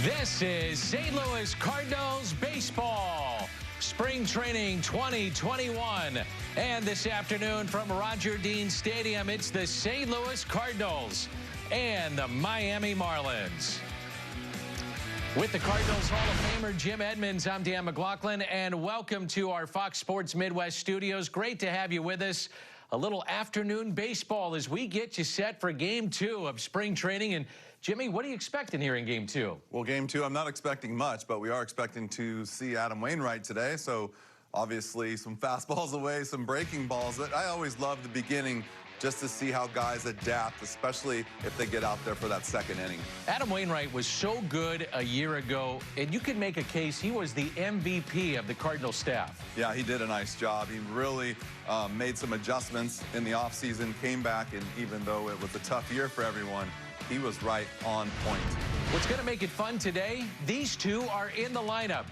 This is St. Louis Cardinals baseball. Spring training 2021. And this afternoon from Roger Dean Stadium, it's the St. Louis Cardinals and the Miami Marlins. With the Cardinals Hall of Famer Jim Edmonds, I'm Dan McLaughlin, and welcome to our Fox Sports Midwest studios. Great to have you with us. A little afternoon baseball as we get you set for Game 2 of spring training. And Jimmy, what are you expecting here in Game 2? Well, Game 2, I'm not expecting much, but we are expecting to see Adam Wainwright today. So obviously some fastballs away, some breaking balls. I always love the beginning just to see how guys adapt, especially if they get out there for that second inning. Adam Wainwright was so good a year ago, and you could make a case he was the MVP of the Cardinal staff. Yeah, he did a nice job. He really made some adjustments in the offseason, came back, and even though it was a tough year for everyone, he was right on point. What's going to make it fun today? These two are in the lineup.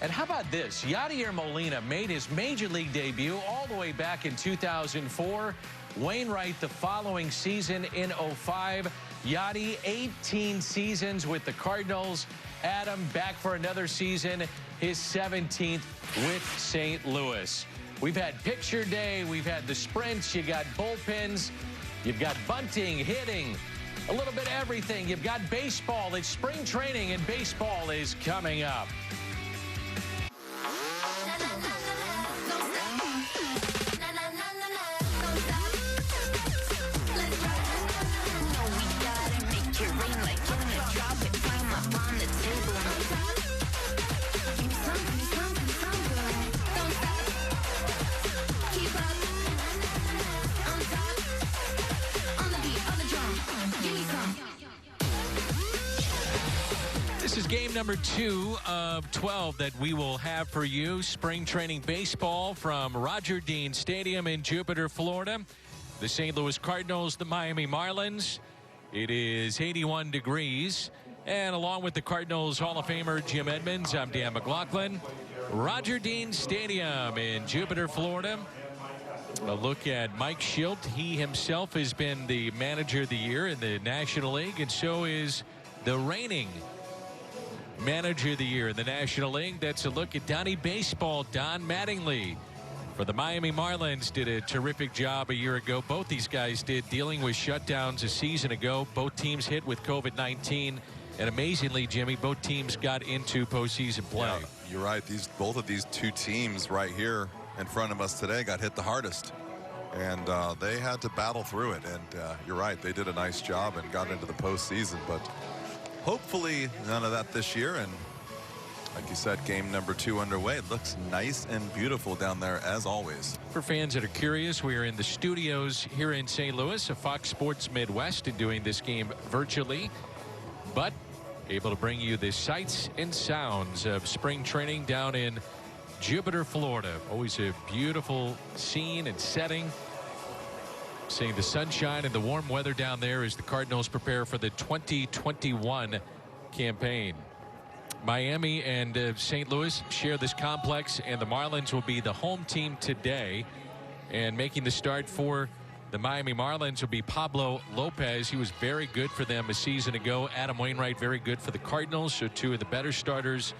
And how about this? Yadier Molina made his major league debut all the way back in 2004. Wainwright the following season in 05. Yadi, 18 seasons with the Cardinals. Adam back for another season, his 17th with St. Louis. We've had picture day, we've had the sprints, you got bullpens, you've got bunting, hitting, a little bit of everything. You've got baseball. It's spring training, and baseball is coming up. This is game number 2 of 12 that we will have for you. Spring training baseball from Roger Dean Stadium in Jupiter, Florida. The St. Louis Cardinals, the Miami Marlins. It is 81 degrees. And along with the Cardinals Hall of Famer Jim Edmonds, I'm Dan McLaughlin. Roger Dean Stadium in Jupiter, Florida. A look at Mike Schilt. He himself has been the manager of the year in the National League, and so is the reigning Manager of the Year in the National League. That's a look at Donnie Baseball. Don Mattingly for the Miami Marlins did a terrific job a year ago. Both these guys did, dealing with shutdowns a season ago. Both teams hit with COVID-19. And amazingly, Jimmy, both teams got into postseason play. Yeah, you're right. Both of these two teams right here in front of us today got hit the hardest. And they had to battle through it. And you're right. They did a nice job and got into the postseason. But hopefully none of that this year. And like you said, game number 2 underway. It looks nice and beautiful down there as always. For fans that are curious, we are in the studios here in St. Louis of Fox Sports Midwest and doing this game virtually, but able to bring you the sights and sounds of spring training down in Jupiter, Florida. Always a beautiful scene and setting. Seeing the sunshine and the warm weather down there as the Cardinals prepare for the 2021 campaign. Miami and St. Louis share this complex, and the Marlins will be the home team today. And making the start for the Miami Marlins will be Pablo Lopez. He was very good for them a season ago. Adam Wainwright, very good for the Cardinals. So two of the better starters,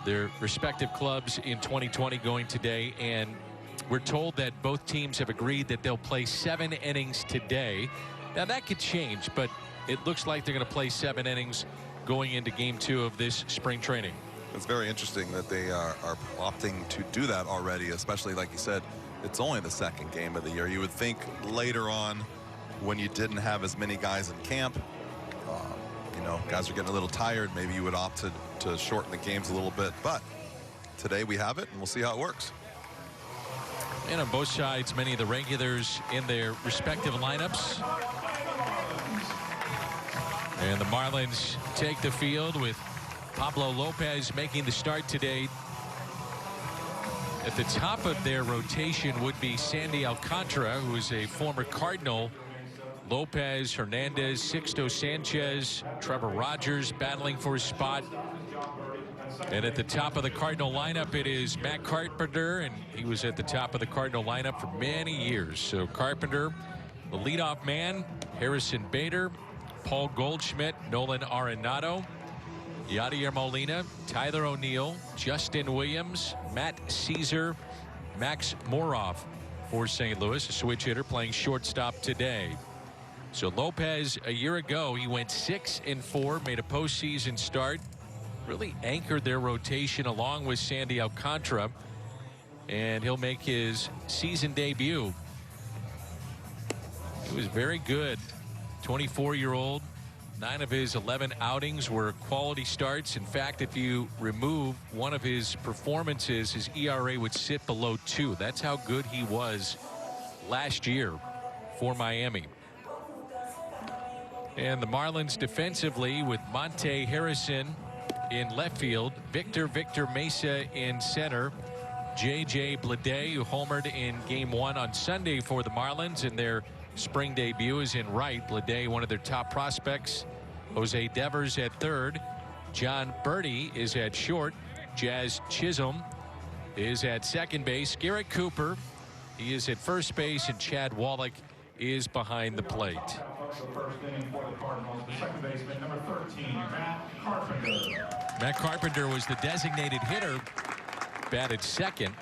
their respective clubs in 2020 going today. And we're told that both teams have agreed that they'll play 7 innings today. Now, that could change, but it looks like they're going to play 7 innings going into game 2 of this spring training. It's very interesting that they are opting to do that already, especially like you said, it's only the second game of the year. You would think later on when you didn't have as many guys in camp, you know, guys are getting a little tired. Maybe you would opt to shorten the games a little bit. But today we have it, and we'll see how it works. And on both sides, many of the regulars in their respective lineups. And the Marlins take the field with Pablo Lopez making the start today. At the top of their rotation would be Sandy Alcantara, who is a former Cardinal. Lopez, Hernandez, Sixto Sanchez, Trevor Rogers battling for his spot. And at the top of the Cardinal lineup, it is Matt Carpenter, and he was at the top of the Cardinal lineup for many years. So Carpenter, the leadoff man, Harrison Bader, Paul Goldschmidt, Nolan Arenado, Yadier Molina, Tyler O'Neill, Justin Williams, Matt Caesar, Max Moroff for St. Louis, a switch hitter playing shortstop today. So Lopez, a year ago, he went 6-4, made a postseason start, really anchored their rotation along with Sandy Alcantara, and he'll make his season debut. He was very good. 24-year-old. 9 of his 11 outings were quality starts. In fact, if you remove one of his performances, his ERA would sit below 2. That's how good he was last year for Miami. And the Marlins defensively with Monte Harrison in left field, Victor Mesa in center, J.J. Bleday, who homered in Game 1 on Sunday for the Marlins in their spring debut, is in right. Bleday, one of their top prospects. Jose Devers at third. John Birdie is at short. Jazz Chisholm is at second base. Garrett Cooper, he is at first base, and Chad Wallach is behind the plate. Matt Carpenter was the designated hitter, batted second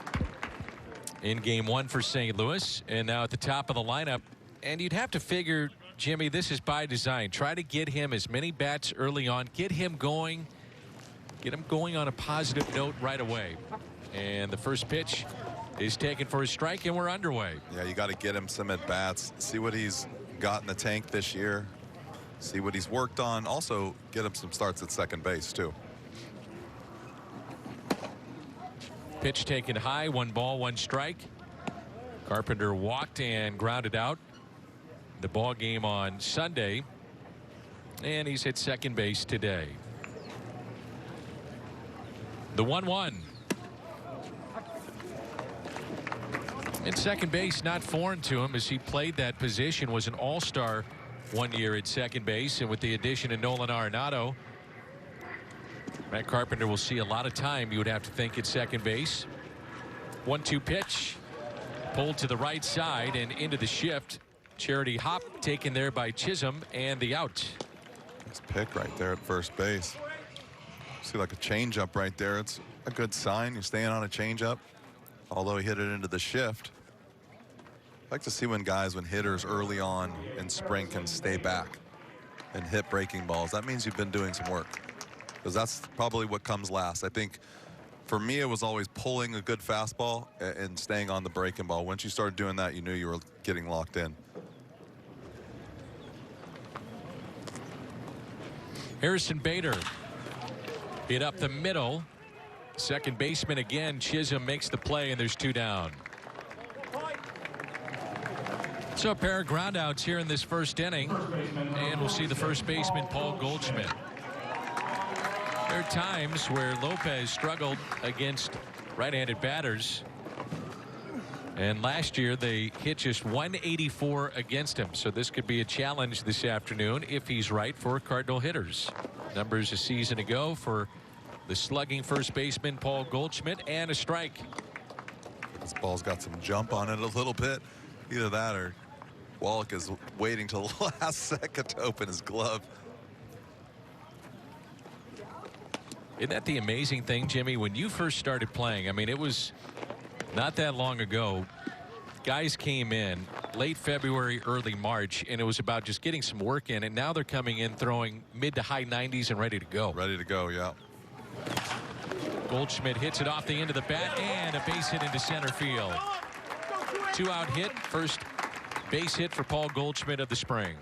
in Game 1 for St. Louis, and now at the top of the lineup. And you'd have to figure, Jimmy, this is by design. Try to get him as many bats early on, get him going on a positive note right away. And the first pitch is taken for a strike, and we're underway. Yeah, you got to get him some at bats, see what he's got in the tank this year, see what he's worked on. Also get him some starts at second base too. Pitch taken high, 1 ball, 1 strike. Carpenter walked and grounded out the ball game on Sunday, and he's at second base today. The 1-1. And second base not foreign to him, as he played that position, was an all-star 1 year at second base, and with the addition of Nolan Arenado, Matt Carpenter will see a lot of time, you would have to think, at second base. 1-2 pitch, pulled to the right side and into the shift. Charity hop taken there by Chisholm, and the out. Nice pick right there at first base. See, like a changeup right there. It's a good sign. You're staying on a changeup, although he hit it into the shift. I like to see when hitters early on in spring can stay back and hit breaking balls. That means you've been doing some work, because that's probably what comes last. I think for me, it was always pulling a good fastball and staying on the breaking ball. Once you started doing that, you knew you were getting locked in. Harrison Bader hit up the middle. Second baseman again. Chisholm makes the play, and there's 2 down. So a pair of groundouts here in this first inning, and we'll see the first baseman, Paul Goldschmidt. There are times where Lopez struggled against right-handed batters, and last year they hit just 184 against him. So this could be a challenge this afternoon if he's right for Cardinal hitters. Numbers a season ago for the slugging first baseman Paul Goldschmidt, and a strike. This ball's got some jump on it a little bit. Either that or Wallach is waiting till the last second to open his glove. Isn't that the amazing thing, Jimmy? When you first started playing, I mean, it was not that long ago. Guys came in late February, early March, and it was about just getting some work in, and now they're coming in throwing mid to high 90s and ready to go. Ready to go, yeah. Goldschmidt hits it off the end of the bat, and a base hit into center field. 2-out hit, first base hit for Paul Goldschmidt of the spring.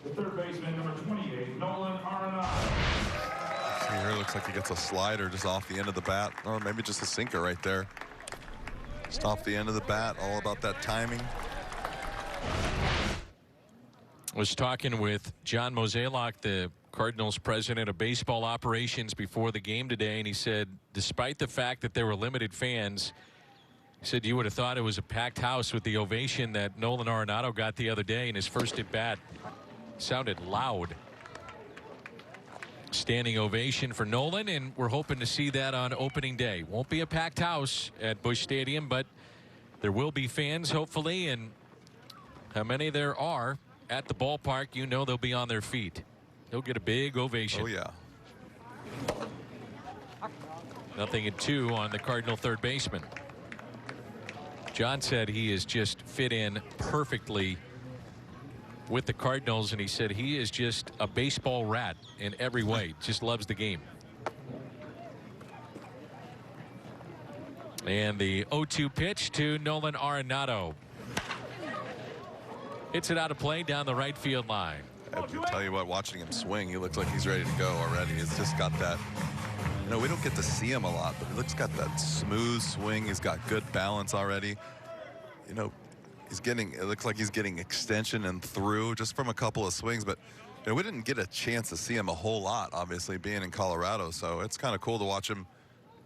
The third baseman, number 28, Nolan Arenado. Here it looks like he gets a slider just off the end of the bat, or maybe just a sinker right there. Just off the end of the bat, all about that timing. I was talking with John Mozeliak, the Cardinals president of baseball operations, before the game today, and he said despite the fact that there were limited fans, he said you would have thought it was a packed house with the ovation that Nolan Arenado got the other day in his first at bat. Sounded loud. Standing ovation for Nolan, and we're hoping to see that on opening day. Won't be a packed house at Busch Stadium, but there will be fans, hopefully, and how many there are at the ballpark, you know they'll be on their feet. he'll get a big ovation. Oh, yeah. 0-2 on the Cardinal third baseman. John said he has just fit in perfectly with the Cardinals, and he said he is just a baseball rat in every way. Just loves the game. And the 0-2 pitch to Nolan Arenado. Hits it out of play down the right field line. I can tell you what, watching him swing, he looks like he's ready to go already. He's just got that, you know, we don't get to see him a lot, but he looks got that smooth swing. He's got good balance already. You know, it looks like he's getting extension and through just from a couple of swings, but you know, we didn't get a chance to see him a whole lot, obviously, being in Colorado. So it's kind of cool to watch him,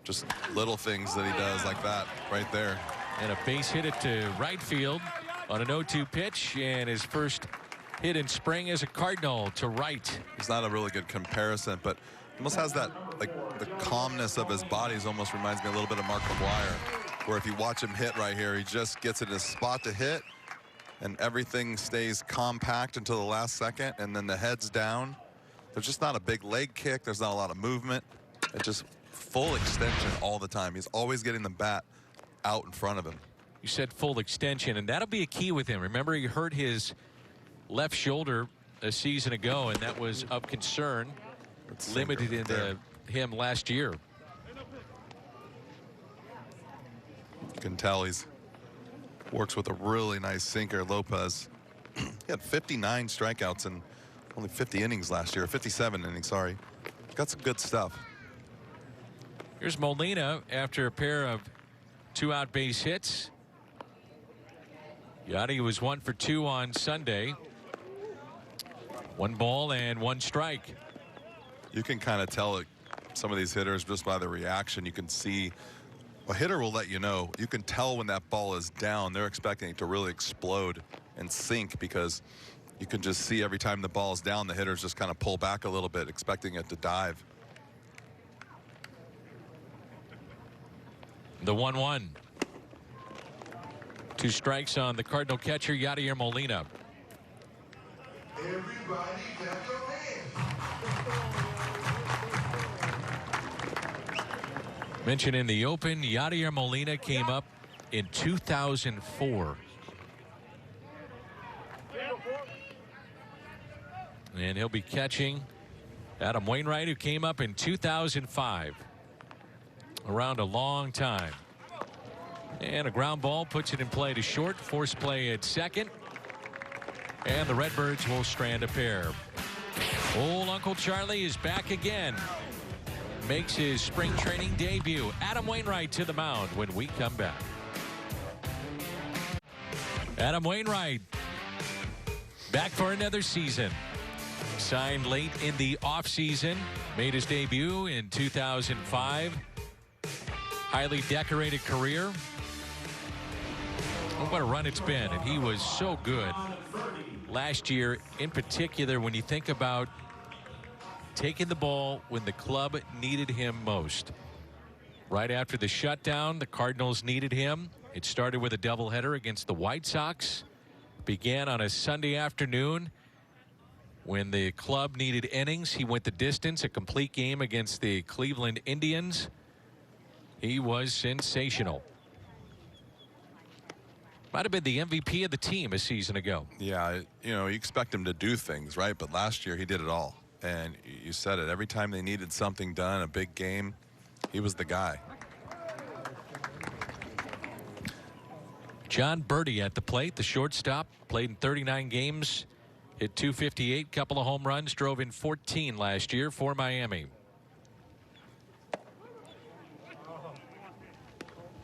just little things that he does like that right there. And a base hit it to right field on an 0-2 pitch, and his first hit in spring as a Cardinal to right. It's not a really good comparison, but he almost has that, like, the calmness of his body almost reminds me a little bit of Mark McGwire, where if you watch him hit right here, he just gets in his spot to hit, and everything stays compact until the last second, and then the head's down. There's just not a big leg kick. There's not a lot of movement. It's just full extension all the time. He's always getting the bat out in front of him. You said full extension, and that'll be a key with him. Remember, he hurt his left shoulder a season ago, and that was of concern. It's limited into him last year. You can tell he's works with a really nice sinker. Lopez, he had 59 strikeouts in only 50 innings last year. 57 innings, sorry. Got some good stuff. Here's Molina after a pair of 2-out base hits. Yachty was 1 for 2 on Sunday. 1 ball and 1 strike. You can kind of tell it, some of these hitters just by the reaction. You can see a hitter will let you know. You can tell when that ball is down, they're expecting it to really explode and sink, because you can just see every time the ball is down, the hitters just kind of pull back a little bit, expecting it to dive. The 1-1. 2 strikes on the Cardinal catcher, Yadier Molina. Everybody clap your hands. Mentioned in the open, Yadier Molina came up in 2004. And he'll be catching Adam Wainwright, who came up in 2005. Around a long time. And a ground ball puts it in play to short. Force play at second. And the Redbirds will strand a pair. Old Uncle Charlie is back again. Makes his spring training debut. Adam Wainwright to the mound when we come back. Adam Wainwright back for another season. Signed late in the offseason. Made his debut in 2005. Highly decorated career. Oh, what a run it's been, and he was so good last year, in particular when you think about taking the ball when the club needed him most. Right after the shutdown, the Cardinals needed him. It started with a doubleheader against the White Sox. Began on a Sunday afternoon when the club needed innings. He went the distance, a complete game against the Cleveland Indians. He was sensational. Might have been the MVP of the team a season ago. Yeah, you know, you expect him to do things, right? But last year he did it all. And you said it, every time they needed something done, a big game, he was the guy. John Birdie at the plate, the shortstop, played in 39 games, hit .258, couple of home runs, drove in 14 last year for Miami.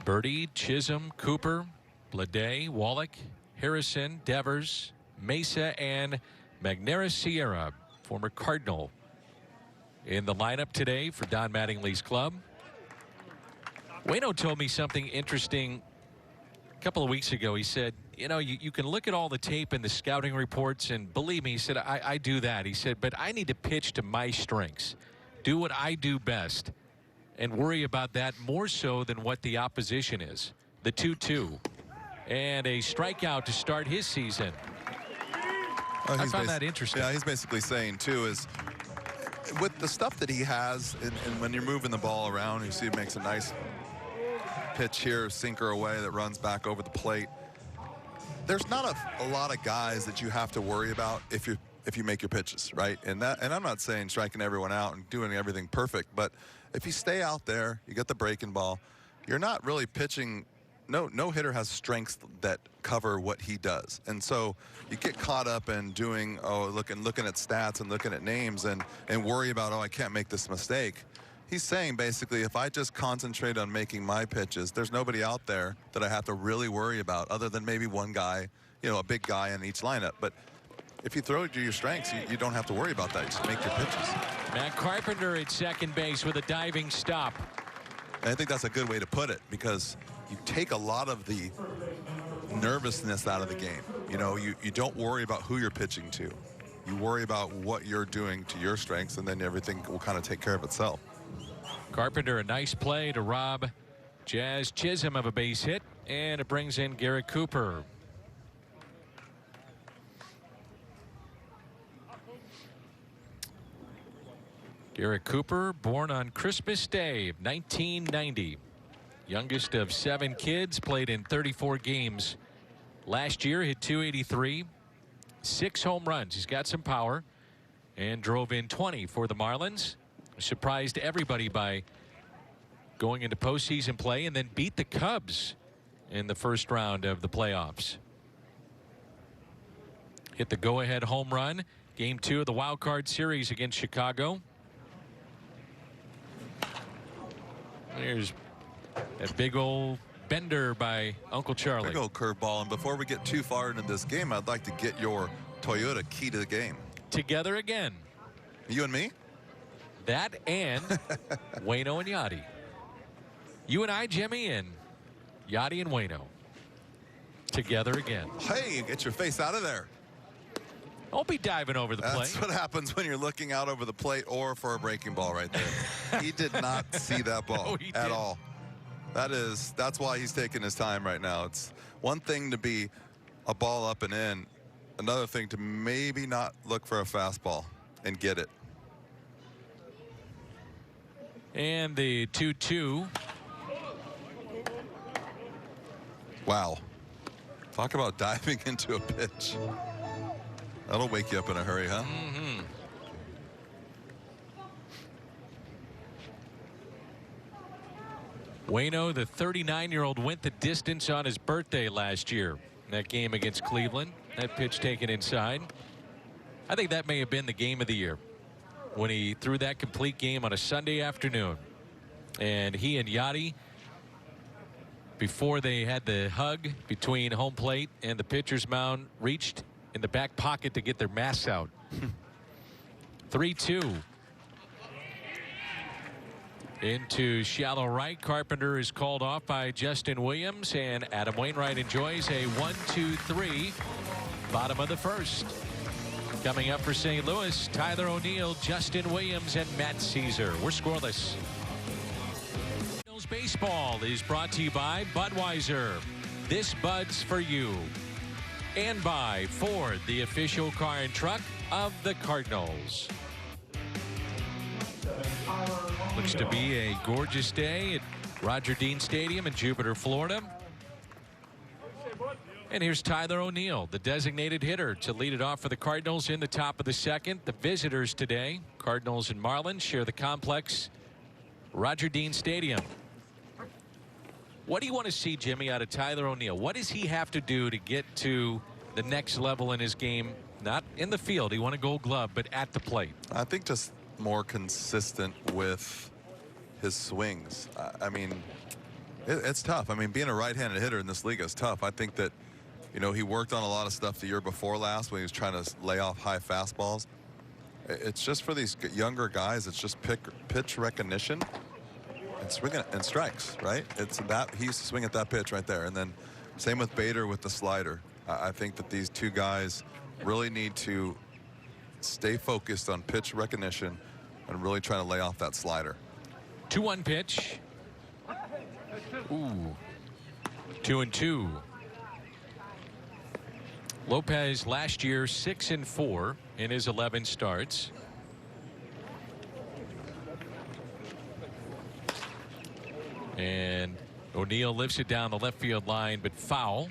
Birdie, Chisholm, Cooper, Bleday, Wallach, Harrison, Devers, Mesa, and Magnera Sierra, former Cardinal, in the lineup today for Don Mattingly's club. Waino told me something interesting a couple of weeks ago. He said, you know, you can look at all the tape and the scouting reports, and believe me, he said, I do that. He said, but I need to pitch to my strengths, do what I do best, and worry about that more so than what the opposition is. The 2-2. And a strikeout to start his season. I found that interesting. Yeah, he's basically saying, too, is with the stuff that he has, and when you're moving the ball around, you see it makes a nice pitch here, sinker away that runs back over the plate. There's not a lot of guys that you have to worry about if you make your pitches, right? And I'm not saying striking everyone out and doing everything perfect, but if you stay out there, you get the breaking ball, you're not really pitching. No hitter has strengths that cover what he does, and so you get caught up in doing looking at stats and looking at names and worry about, I can't make this mistake. He's saying basically, if I just concentrate on making my pitches, there's nobody out there that I have to really worry about other than maybe one guy, a big guy in each lineup. But if you throw to your strengths, you don't have to worry about that. Just make your pitches. Matt Carpenter at second base with a diving stop. And I think that's a good way to put it, because you take a lot of the nervousness out of the game. You don't worry about who you're pitching to. You worry about what you're doing to your strengths, and then everything will kind of take care of itself. Carpenter, a nice play to rob Jazz Chisholm of a base hit, and it brings in Garrett Cooper. Garrett Cooper, born on Christmas Day of 1990. Youngest of 7 kids, played in 34 games. Last year, hit .283, 6 home runs. He's got some power and drove in 20 for the Marlins. Surprised everybody by going into postseason play and then beat the Cubs in the first round of the playoffs. Hit the go-ahead home run, game 2 of the wild card series against Chicago. There's a big old bender by Uncle Charlie. Big old curveball. And before we get too far into this game, I'd like to get your Toyota key to the game. Together again. You and me? That and Waino and Yachty. You and I, Jimmy, and Yachty and Waino. Together again. Hey, get your face out of there. Don't be diving over the plate. That's what happens when you're looking out over the plate or for a breaking ball right there. He did not see that ball at all. That's why he's taking his time right now. It's one thing to be a ball up and in, another thing to maybe not look for a fastball and get it. And the 2-2. Wow. Talk about diving into a pitch. That'll wake you up in a hurry, huh? Mm-hmm. Waino, the 39-year-old, went the distance on his birthday last year in that game against Cleveland. That pitch taken inside. I think that may have been the game of the year when he threw that complete game on a Sunday afternoon. And he and Yachty, before they had the hug between home plate and the pitcher's mound, reached in the back pocket to get their masks out. 3-2. Into shallow right. Carpenter is called off by Justin Williams, and Adam Wainwright enjoys a 1-2-3 bottom of the first. Coming up for St. Louis, Tyler O'Neill, Justin Williams, and Matt Caesar. We're scoreless. Baseball is brought to you by Budweiser. This Bud's for you. And by Ford, the official car and truck of the Cardinals. Looks to be a gorgeous day at Roger Dean Stadium in Jupiter, Florida. And here's Tyler O'Neill, the designated hitter, to lead it off for the Cardinals in the top of the second. The visitors today, Cardinals and Marlins, share the complex, Roger Dean Stadium. What do you want to see, Jimmy, out of Tyler O'Neill? What does he have to do to get to the next level in his game? Not in the field, he won a Gold Glove, but at the plate. I think just more consistent with his swings. I mean, it's tough. I mean, being a right-handed hitter in this league is tough. I think that, he worked on a lot of stuff the year before last when he was trying to lay off high fastballs. It's just for these younger guys, it's just pitch recognition and swinging and strikes, right? It's that he used to swing at that pitch right there. And then same with Bader with the slider. I think that these two guys really need to stay focused on pitch recognition and really trying to lay off that slider. 2-1 pitch. Ooh. 2-2. Lopez last year 6-4 in his 11 starts. And O'Neill lifts it down the left field line, but foul.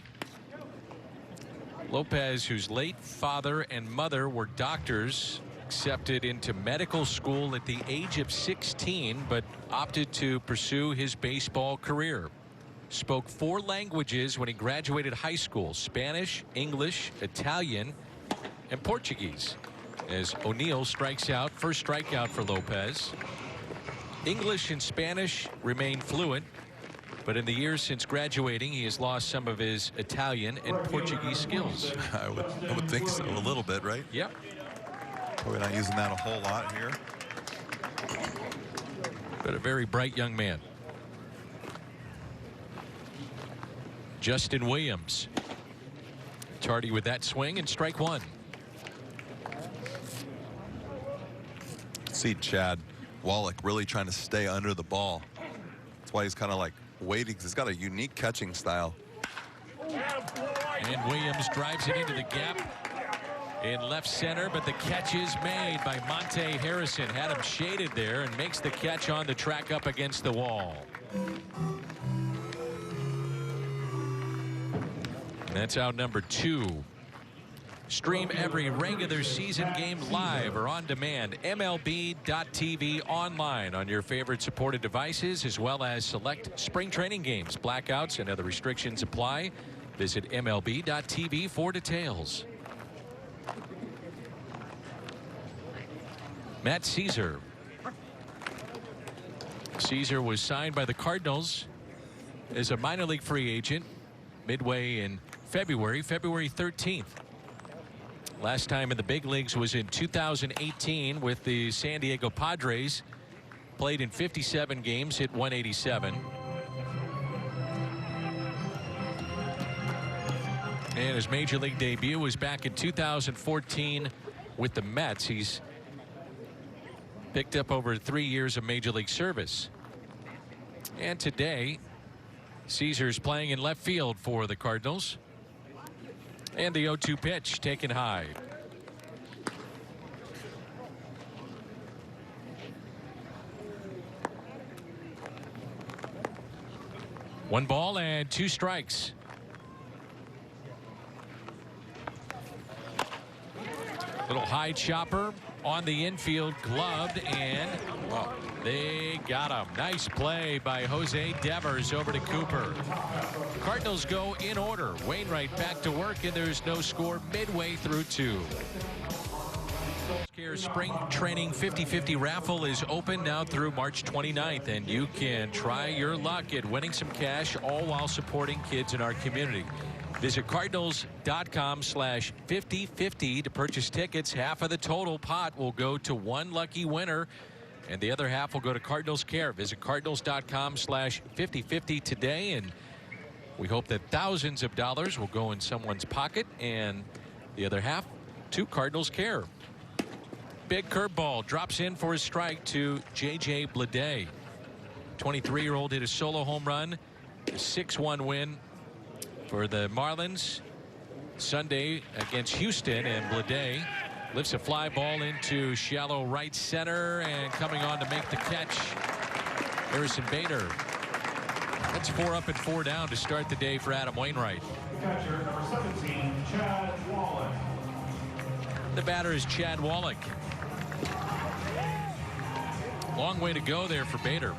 Lopez, whose late father and mother were doctors, accepted into medical school at the age of 16, but opted to pursue his baseball career. Spoke 4 languages when he graduated high school: Spanish, English, Italian, and Portuguese. As O'Neill strikes out, first strikeout for Lopez. English and Spanish remain fluent, but in the years since graduating, he has lost some of his Italian and Portuguese skills. I would think so, a little bit, right? Yep. Probably not using that a whole lot here. But a very bright young man. Justin Williams. Tardy with that swing, and strike one. See Chad Wallach really trying to stay under the ball. That's why he's kind of like waiting, because he's got a unique catching style. And Williams drives it into the gap in left center, but the catch is made by Monte Harrison. Had him shaded there and makes the catch on the track up against the wall. And that's out number 2. Stream every regular season game live or on demand. MLB.tv online on your favorite supported devices, as well as select spring training games. Blackouts and other restrictions apply. Visit MLB.tv for details. Matt Caesar. Caesar was signed by the Cardinals as a minor league free agent midway in February 13th. Last time in the big leagues was in 2018 with the San Diego Padres. Played in 57 games, hit 187. And his major league debut was back in 2014 with the Mets. He's picked up over 3 years of major league service. And today, Caesar's playing in left field for the Cardinals. And the 0-2 pitch taken high. One ball and 2 strikes. Little high chopper on the infield, gloved, and well, they got him. Nice play by Jose Devers over to Cooper. Cardinals go in order. Wainwright back to work, and there's no score midway through 2. Spring training 50-50 raffle is open now through March 29th, and you can try your luck at winning some cash, all while supporting kids in our community. Visit Cardinals.com/5050 to purchase tickets. Half of the total pot will go to one lucky winner, and the other half will go to Cardinals Care. Visit Cardinals.com/5050 today, and we hope that thousands of dollars will go in someone's pocket, and the other half to Cardinals Care. Big curveball drops in for his strike to J.J. Bleday. 23-year-old hit a solo home run. A 6-1 win for the Marlins Sunday against Houston, and Bleday lifts a fly ball into shallow right center, and coming on to make the catch, Harrison Bader. That's 4 up and 4 down to start the day for Adam Wainwright. Catcher number 17, Chad Wallach. The batter is Chad Wallach. Long way to go there for Bader.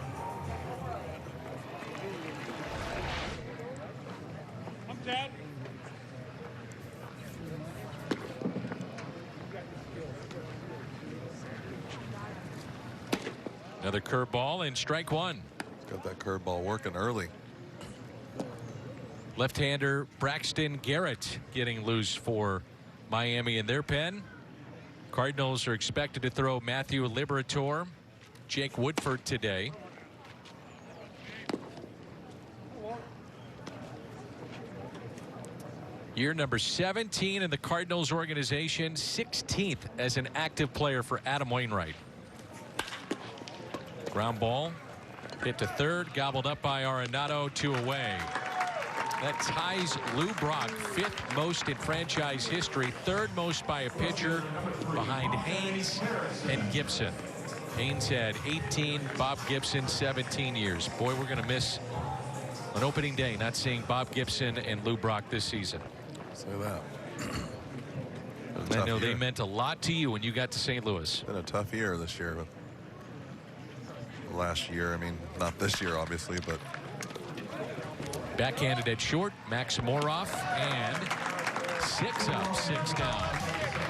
Another curveball and strike one. Got that curveball working early. Left-hander Braxton Garrett getting loose for Miami in their pen. Cardinals are expected to throw Matthew Liberatore, Jake Woodford today. Year number 17 in the Cardinals organization, 16th as an active player for Adam Wainwright. Ground ball hit to third, gobbled up by Arenado, 2 away. That ties Lou Brock, 5th most in franchise history, 3rd most by a pitcher behind Haynes and Gibson. Haynes had 18, Bob Gibson 17 years. Boy, we're going to miss on opening day not seeing Bob Gibson and Lou Brock this season. Say that. I know they meant a lot to you when you got to St. Louis. It's been a tough year this year. But last year, I mean, not this year, obviously, but. Backhanded at short, Max Moroff, and 6 up, 6 down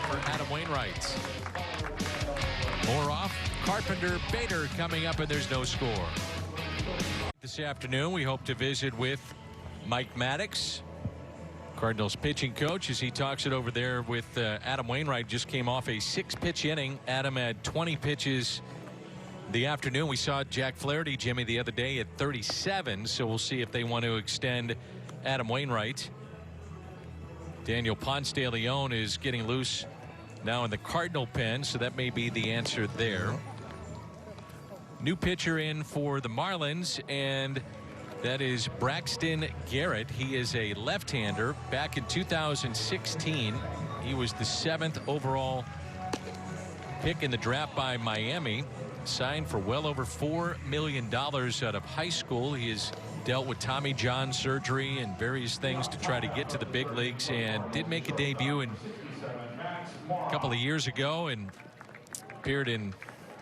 for Adam Wainwright. Moroff, Carpenter, Bader coming up, and there's no score. This afternoon, we hope to visit with Mike Maddox, Cardinals pitching coach, as he talks it over there with Adam Wainwright. Just came off a 6-pitch inning. Adam had 20 pitches the afternoon. We saw Jack Flaherty, Jimmy, the other day at 37, so we'll see if they want to extend Adam Wainwright. Daniel Ponce de Leon is getting loose now in the Cardinal pen, so that may be the answer there. New pitcher in for the Marlins, and that is Braxton Garrett. He is a left-hander. Back in 2016, he was the 7th overall pick in the draft by Miami. Signed for well over $4 million out of high school. He has dealt with Tommy John surgery and various things to try to get to the big leagues, and did make a debut a couple of years ago and appeared in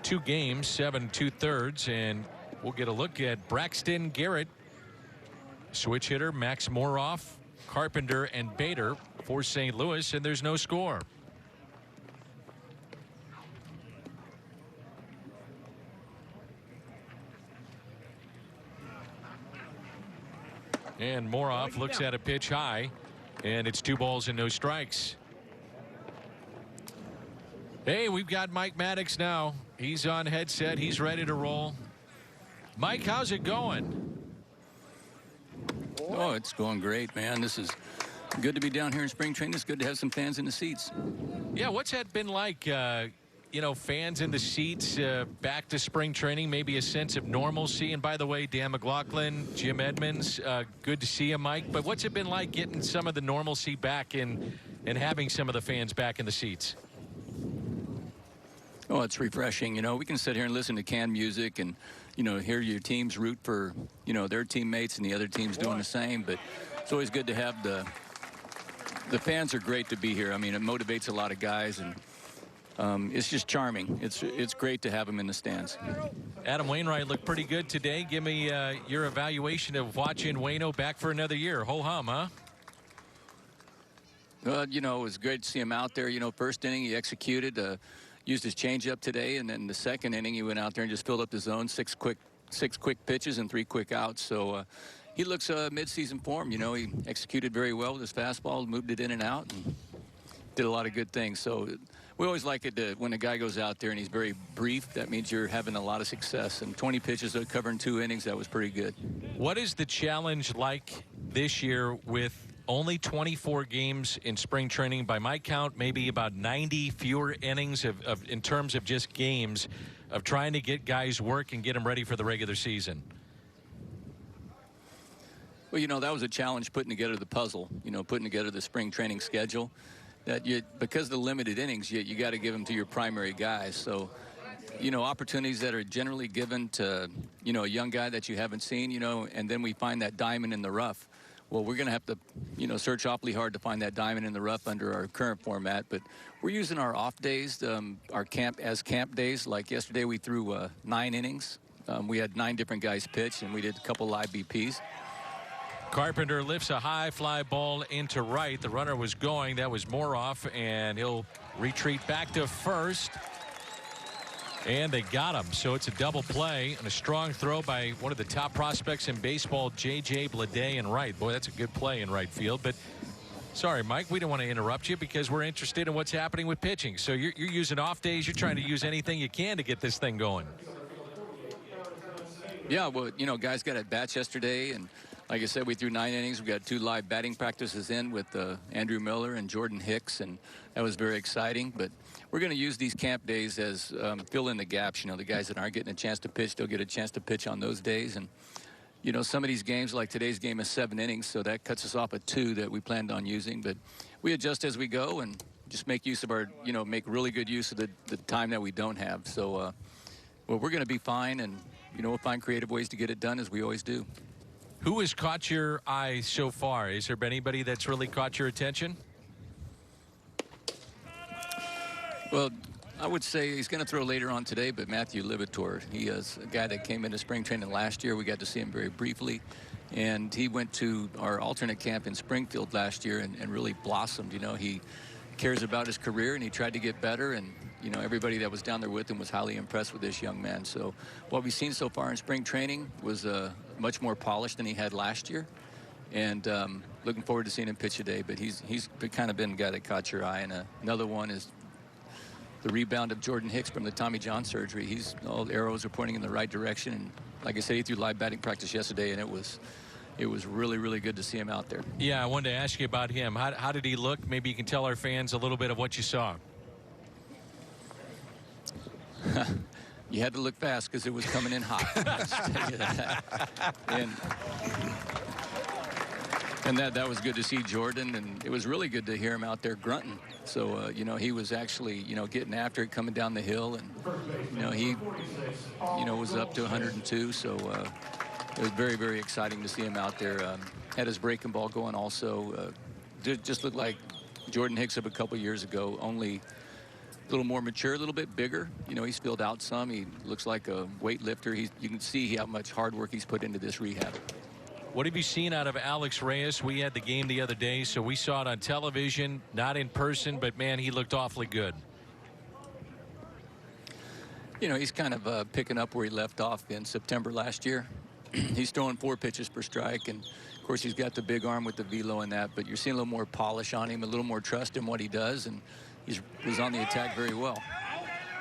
2 games, 7 2/3, and we'll get a look at Braxton Garrett. Switch hitter Max Moroff, Carpenter, and Bader for St. Louis, and there's no score. And Moroff looks at a pitch high, and it's 2 balls and no strikes. Hey, we've got Mike Maddox now. He's on headset. He's ready to roll. Mike, how's it going? Oh, it's going great, man. This is good to be down here in spring training. It's good to have some fans in the seats. Yeah, what's that been like? You know, fans in the seats, back to spring training, maybe a sense of normalcy. And by the way, Dan McLaughlin, Jim Edmonds, good to see you, Mike. But what's it been like getting some of the normalcy back and having some of the fans back in the seats? Oh, it's refreshing. You know, we can sit here and listen to canned music and, you know, hear your teams root for, you know, their teammates and the other teams doing the same. But it's always good to have the fans are great to be here. I mean, it motivates a lot of guys, and it's just charming. It's great to have them in the stands. Adam Wainwright looked pretty good today. Give me your evaluation of watching Waino back for another year. Ho hum, huh? You know, it was great to see him out there. You know, first inning he executed, used his changeup today, and then the second inning he went out there and just filled up the zone, six quick pitches and 3 quick outs. So he looks mid-season form. You know, he executed very well with his fastball, moved it in and out, and did a lot of good things. So we always like it when a guy goes out there and he's very brief. That means you're having a lot of success. And 20 pitches covering 2 innings, that was pretty good. What is the challenge like this year with only 24 games in spring training? By my count, maybe about 90 fewer innings of in terms of just games, of trying to get guys work and get them ready for the regular season. Well, you know, that was a challenge putting together the puzzle, you know, putting together the spring training schedule. That because of the limited innings, you got to give them to your primary guys. So, you know, opportunities that are generally given to, you know, a young guy that you haven't seen, you know, and then we find that diamond in the rough. Well, we're going to have to, you know, search awfully hard to find that diamond in the rough under our current format. But we're using our off days, our camp days. Like yesterday, we threw 9 innings. We had 9 different guys pitch, and we did a couple live BPs. Carpenter lifts a high fly ball into right. The runner was going. That was Moroff, and he'll retreat back to first. And they got him. So it's a double play and a strong throw by one of the top prospects in baseball, J.J. Bleday in right. Boy, that's a good play in right field. But sorry, Mike, we don't want to interrupt you because we're interested in what's happening with pitching. So you're using off days. You're trying to use anything you can to get this thing going. Yeah, well, you know, guys got at bats yesterday, and like I said, we threw 9 innings. We got 2 live batting practices in with Andrew Miller and Jordan Hicks, and that was very exciting. But we're going to use these camp days as fill in the gaps. You know, the guys that aren't getting a chance to pitch, they'll get a chance to pitch on those days. And You know, some of these games, like today's game, is 7 innings, so that cuts us off at 2 that we planned on using. But we adjust as we go and just make use of our, you know, make really good use of the time that we don't have. So, well, we're going to be fine, and, you know, we'll find creative ways to get it done as we always do. Who has caught your eye so far? Is there been anybody that's really caught your attention? Well, I would say he's going to throw later on today, but Matthew Libator, he is a guy that came into spring training last year. We got to see him very briefly, and he went to our alternate camp in Springfield last year and really blossomed. You know, he cares about his career, and he tried to get better, and, you know, everybody that was down there with him was highly impressed with this young man. So what we've seen so far in spring training was much more polished than he had last year, and looking forward to seeing him pitch today. But he's kind of been a guy that caught your eye. And another one is the rebound of Jordan Hicks from the Tommy John surgery. All the arrows are pointing in the right direction, and like I said, he threw live batting practice yesterday, and it was really, really good to see him out there. Yeah, I wanted to ask you about him. How did he look? Maybe you can tell our fans a little bit of what you saw. You had to look fast because it was coming in hot. I'll just tell you that. And that was good to see Jordan, and it was really good to hear him out there grunting. So, you know, he was actually, you know, getting after it, coming down the hill, and, you know, he, you know, was up to 102. So it was very, very exciting to see him out there. Had his breaking ball going also. Just looked like Jordan Hicks of a couple years ago, only a little more mature, a little bit bigger. You know, he's filled out some. He looks like a weightlifter. You can see how much hard work he's put into this rehab. What have you seen out of Alex Reyes? We had the game the other day, so we saw it on television, not in person, but, man, he looked awfully good. You know, he's kind of picking up where he left off in September last year. He's throwing 4 pitches per strike, and, of course, he's got the big arm with the velo and that, but you're seeing a little more polish on him, a little more trust in what he does, and he's on the attack very well.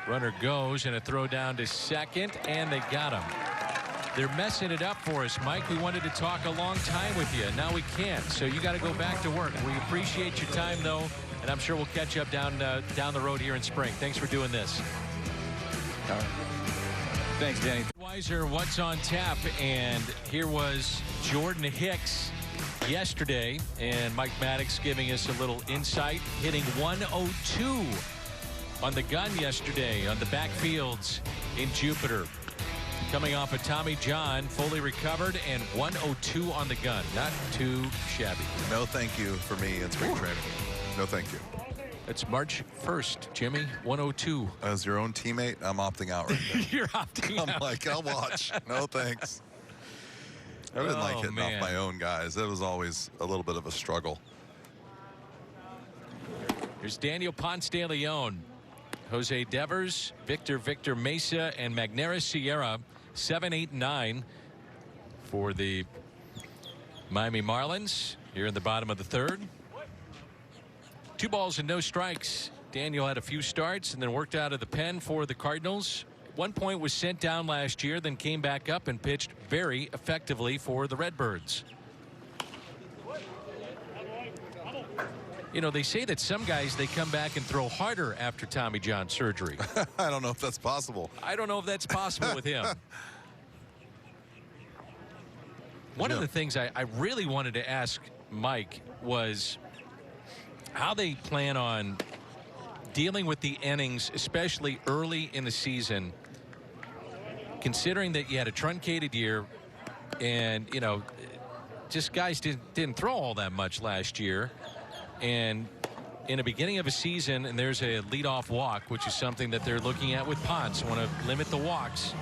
Runner goes, and a throw down to second, and they got him. They're messing it up for us, Mike. We wanted to talk a long time with you. Now we can't, so you got to go back to work. We appreciate your time, though, and I'm sure we'll catch up down the road here in spring. Thanks for doing this. All right. Thanks, Danny. Weiser, what's on tap? And here was Jordan Hicks yesterday, and Mike Maddox giving us a little insight, hitting 102 on the gun yesterday on the backfields in Jupiter. Coming off of Tommy John, fully recovered, and 102 on the gun. Not too shabby. No thank you for me in spring training. No thank you. That's March 1st, Jimmy. 102. As your own teammate, I'm opting out right there. You're opting out. I'm like, I'll watch. No thanks. I didn't like hitting off my own guys. That was always a little bit of a struggle. Here's Daniel Ponce de Leon, Jose Devers, Victor Mesa, and Magnera Sierra. 7, 8, 9 for the Miami Marlins here in the bottom of the third. 2 balls and no strikes. Daniel had a few starts and then worked out of the pen for the Cardinals. At one point was sent down last year, then came back up and pitched very effectively for the Redbirds. You know, they say that some guys, they come back and throw harder after Tommy John surgery. I don't know if that's possible. I don't know if that's possible with him. One of the things I really wanted to ask Mike was how they plan on dealing with the innings, especially early in the season, considering that you had a truncated year and, you know, just guys didn't throw all that much last year. And in the beginning of a season, and there's a leadoff walk, which is something that they're looking at with Ponce, want to limit the walks.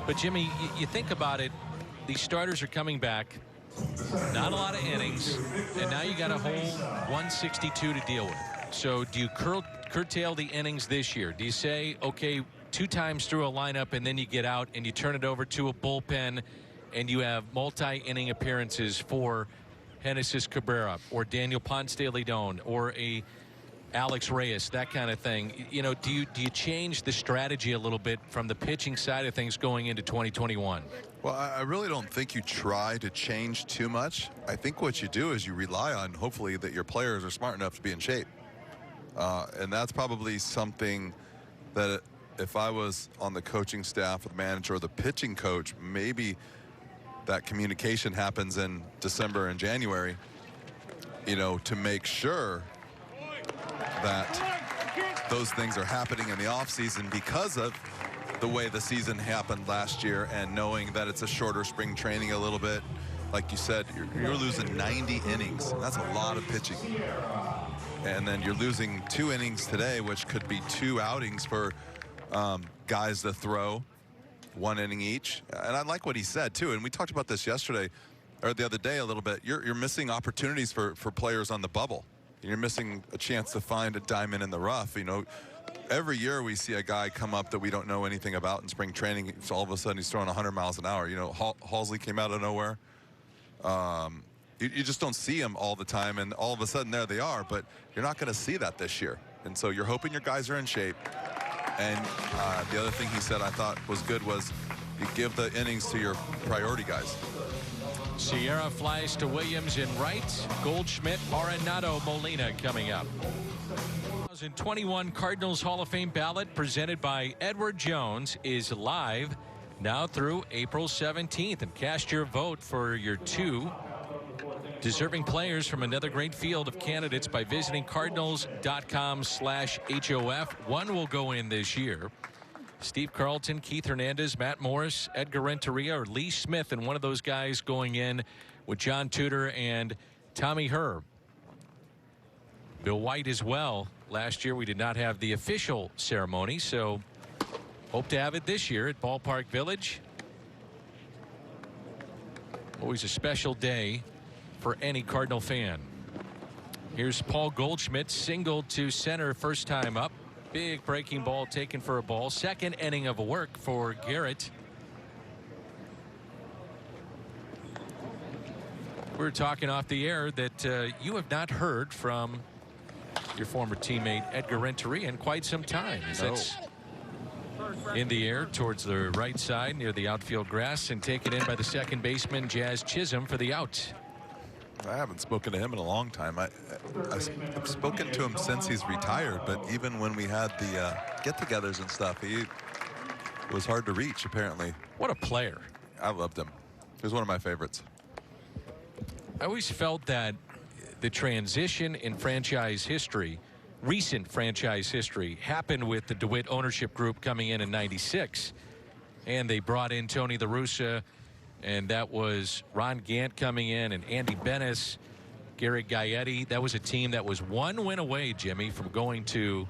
But, Jimmy, you think about it, these starters are coming back, not a lot of innings, and now you got a whole 162 to deal with. So do you curtail the innings this year? Do you say, okay, 2 times through a lineup, and then you get out and you turn it over to a bullpen, and you have multi-inning appearances for Genesis Cabrera or Daniel Ponce de Leon or a Alex Reyes, that kind of thing? You know, do you change the strategy a little bit from the pitching side of things going into 2021? Well, I really don't think you try to change too much. I think what you do is you rely on, hopefully, that your players are smart enough to be in shape. And that's probably something that if I was on the coaching staff or the manager or the pitching coach, maybe that communication happens in December and January, you know, to make sure that those things are happening in the offseason because of the way the season happened last year, and knowing that it's a shorter spring training a little bit. Like you said, you're losing 90 innings. That's a lot of pitching. And then you're losing 2 innings today, which could be 2 outings for guys to throw 1 inning each. And I like what he said too. And we talked about this yesterday or the other day a little bit. You're missing opportunities for players on the bubble. You're missing a chance to find a diamond in the rough. You know, every year we see a guy come up that we don't know anything about in spring training. So all of a sudden he's throwing 100 miles an hour. You know, Halsley came out of nowhere. You just don't see them all the time, and all of a sudden there they are. But you're not going to see that this year. And so you're hoping your guys are in shape. And the other thing he said I thought was good was you give the innings to your priority guys. Sierra flies to Williams in right. Goldschmidt, Arenado, Molina coming up. 2021 Cardinals Hall of Fame ballot presented by Edward Jones is live now through April 17th. And cast your vote for your 2 deserving players from another great field of candidates by visiting cardinals.com/HOF. 1 will go in this year. Steve Carlton, Keith Hernandez, Matt Morris, Edgar Renteria, or Lee Smith, and one of those guys going in with John Tudor and Tommy Herr. Bill White as well. Last year we did not have the official ceremony, so hope to have it this year at Ballpark Village. Always a special day for any Cardinal fan. Here's Paul Goldschmidt, single to center, first time up. Big breaking ball taken for a ball. Second inning of work for Garrett. We were talking off the air that you have not heard from your former teammate Edgar Renteria in quite some time. That's in the air towards the right side near the outfield grass, and taken in by the second baseman Jazz Chisholm for the out. I haven't spoken to him in a long time. I've spoken to him since he's retired, but even when we had the get-togethers and stuff, he was hard to reach, apparently. What a player. I loved him. He was one of my favorites. I always felt that the transition in franchise history, recent franchise history, happened with the DeWitt ownership group coming in '96. And they brought in Tony La Russa, and that was Ron Gant coming in, and Andy Bennis, Gary Gaetti. That was a team that was 1 win away, Jimmy, from going to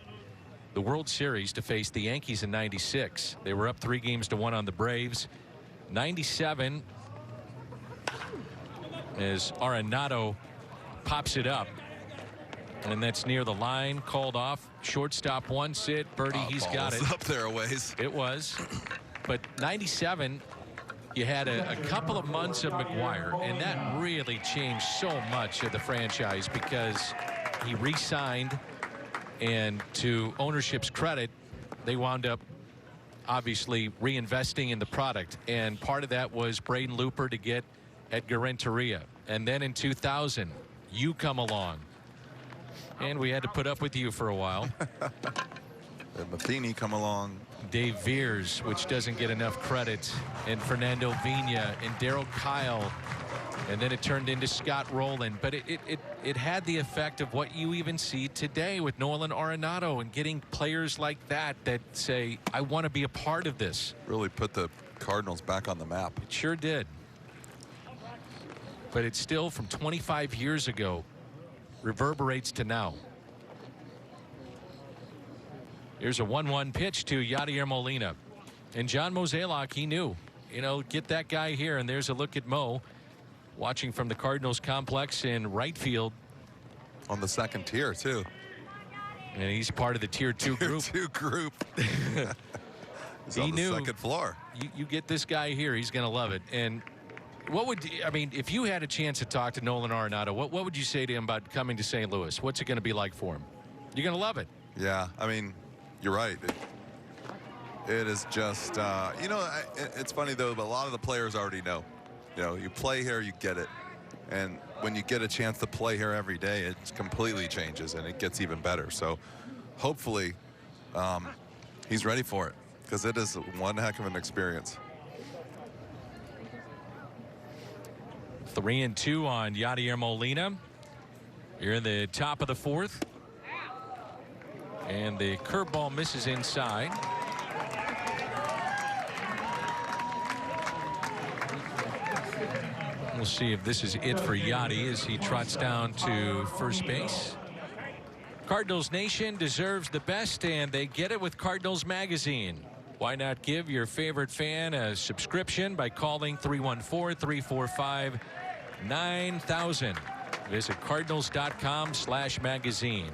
the World Series to face the Yankees in '96. They were up 3-1 on the Braves. '97, as Arenado pops it up, and that's near the line, called off. Shortstop one sit. Birdie, he's got it. Up there a ways. It was. But '97, you had a couple of months of McGuire, and that really changed so much of the franchise because he re-signed, and to ownership's credit, they wound up obviously reinvesting in the product, and part of that was Braden Looper to get Edgar Renteria. And then in 2000, you come along, and we had to put up with you for a while. And Matheny come along. Dave Veers, which doesn't get enough credit, and Fernando Vina and Darryl Kyle, and then it turned into Scott Rowland. But it had the effect of what you even see today with Nolan Arenado, and getting players like that say, I want to be a part of this. Really put the Cardinals back on the map. It sure did. But it's still, from 25 years ago, reverberates to now. Here's a 1-1 pitch to Yadier Molina. And John Mozeliak, he knew, get that guy here. And there's a look at Mo watching from the Cardinals complex in right field. On the second tier, too. And he's part of the Tier 2 group. Tier 2 group. He's he on the knew, second floor. You get this guy here, he's going to love it. And if you had a chance to talk to Nolan Arenado, what would you say to him about coming to St. Louis? What's it going to be like for him? You're going to love it. Yeah, you're right. It is just, it's funny, though, but a lot of the players already know. You play here, you get it. And when you get a chance to play here every day, it completely changes, and it gets even better. So hopefully he's ready for it, because it is one heck of an experience. 3-2 on Yadier Molina. You're in the top of the 4th. And the curveball misses inside. We'll see if this is it for Yadi as he trots down to first base. Cardinals Nation deserves the best, and they get it with Cardinals Magazine. Why not give your favorite fan a subscription by calling 314-345-9000. Visit cardinals.com/magazine.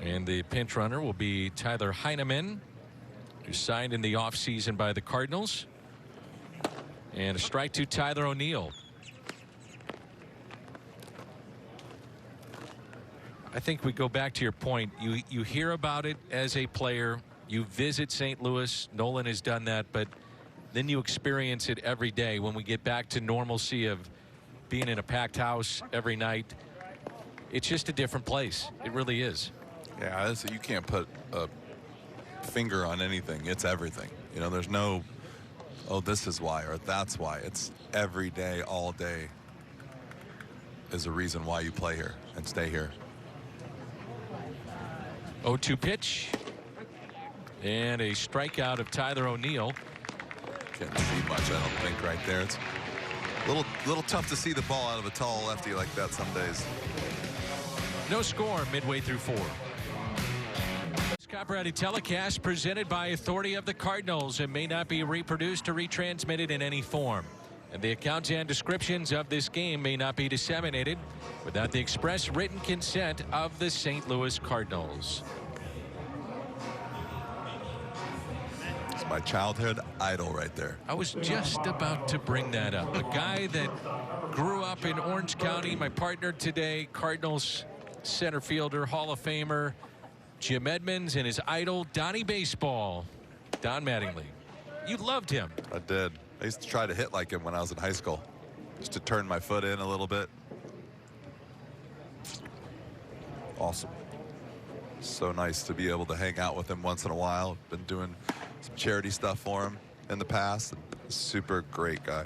And the pinch runner will be Tyler Heineman, who signed in the offseason by the Cardinals. And a strike to Tyler O'Neill. I think we go back to your point. You hear about it as a player. You visit St. Louis. Nolan has done that, but then you experience it every day. When we get back to normalcy of being in a packed house every night, it's just a different place. It really is. Yeah, you can't put a finger on anything. It's everything. You know, there's no, oh, this is why or that's why. It's every day, all day is a reason why you play here and stay here. 0-2 pitch. And a strikeout of Tyler O'Neill. Can't see much, I don't think, right there. It's a little tough to see the ball out of a tall lefty like that some days. No score midway through 4. Copperhead telecast presented by authority of the Cardinals and may not be reproduced or retransmitted in any form. And the accounts and descriptions of this game may not be disseminated without the express written consent of the St. Louis Cardinals. It's my childhood idol right there. I was just about to bring that up. A guy that grew up in Orange County, my partner today, Cardinals center fielder, Hall of Famer, Jim Edmonds, and his idol, Donnie Baseball, Don Mattingly. You loved him. I did. I used to try to hit like him when I was in high school, just to turn my foot in a little bit. Awesome. So nice to be able to hang out with him once in a while. Been doing some charity stuff for him in the past. Super great guy.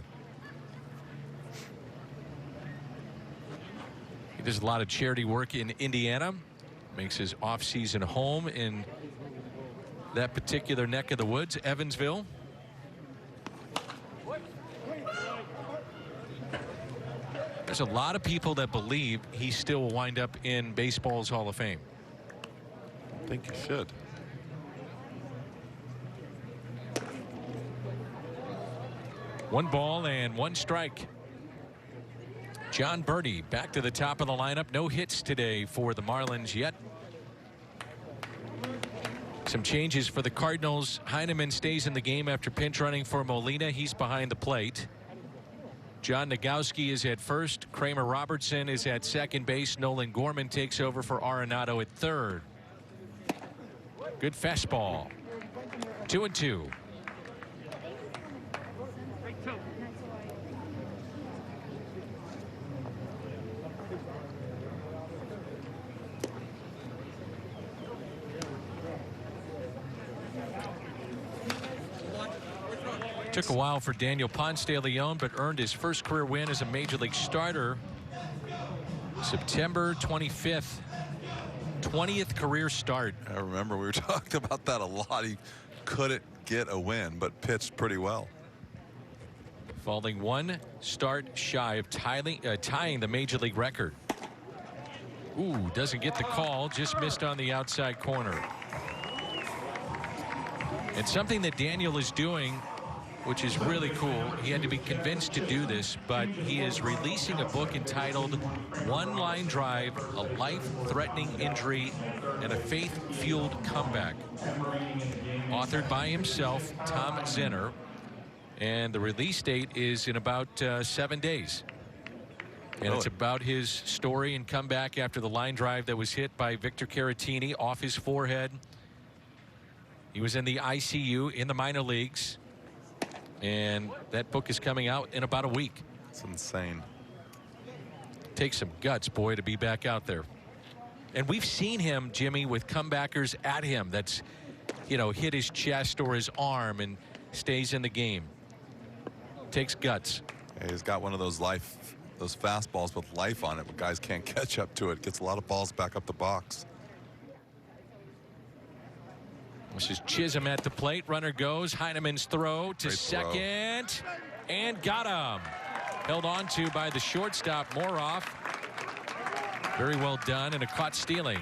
He does a lot of charity work in Indiana. Makes his off-season home in that particular neck of the woods, Evansville. There's a lot of people that believe he still will wind up in baseball's Hall of Fame. I think you should. One ball and one strike. John Birdie back to the top of the lineup. No hits today for the Marlins yet. Some changes for the Cardinals. Heineman stays in the game after pinch running for Molina. He's behind the plate. John Nagowski is at first. Kramer Robertson is at second base. Nolan Gorman takes over for Arenado at third. Good fastball. 2-2. Took a while for Daniel Ponce de Leon, but earned his first career win as a major league starter September 25th. 20th career start. I remember we were talking about that a lot. He couldn't get a win, but pitched pretty well. Falling one start shy of tying the major league record. Ooh, doesn't get the call, just missed on the outside corner. And something that Daniel is doing, which is really cool. He had to be convinced to do this, but he is releasing a book entitled One Line Drive, a Life-Threatening Injury, and a Faith-Fueled Comeback. Authored by himself, Tom Zinner. And the release date is in about 7 days. And it's about his story and comeback after the line drive that was hit by Victor Caratini off his forehead. He was in the ICU in the minor leagues. And that book is coming out in about a week. It's insane. Takes some guts, boy, to be back out there. And we've seen him, Jimmy, with comebackers at him that's, you know, hit his chest or his arm and stays in the game. Takes guts. Hey, he's got one of those fastballs with life on it, but guys can't catch up to it. Gets a lot of balls back up the box. This is Chisholm at the plate. Runner goes. Heineman's throw to second. And got him. Held on to by the shortstop, Moroff. Very well done, and a caught stealing.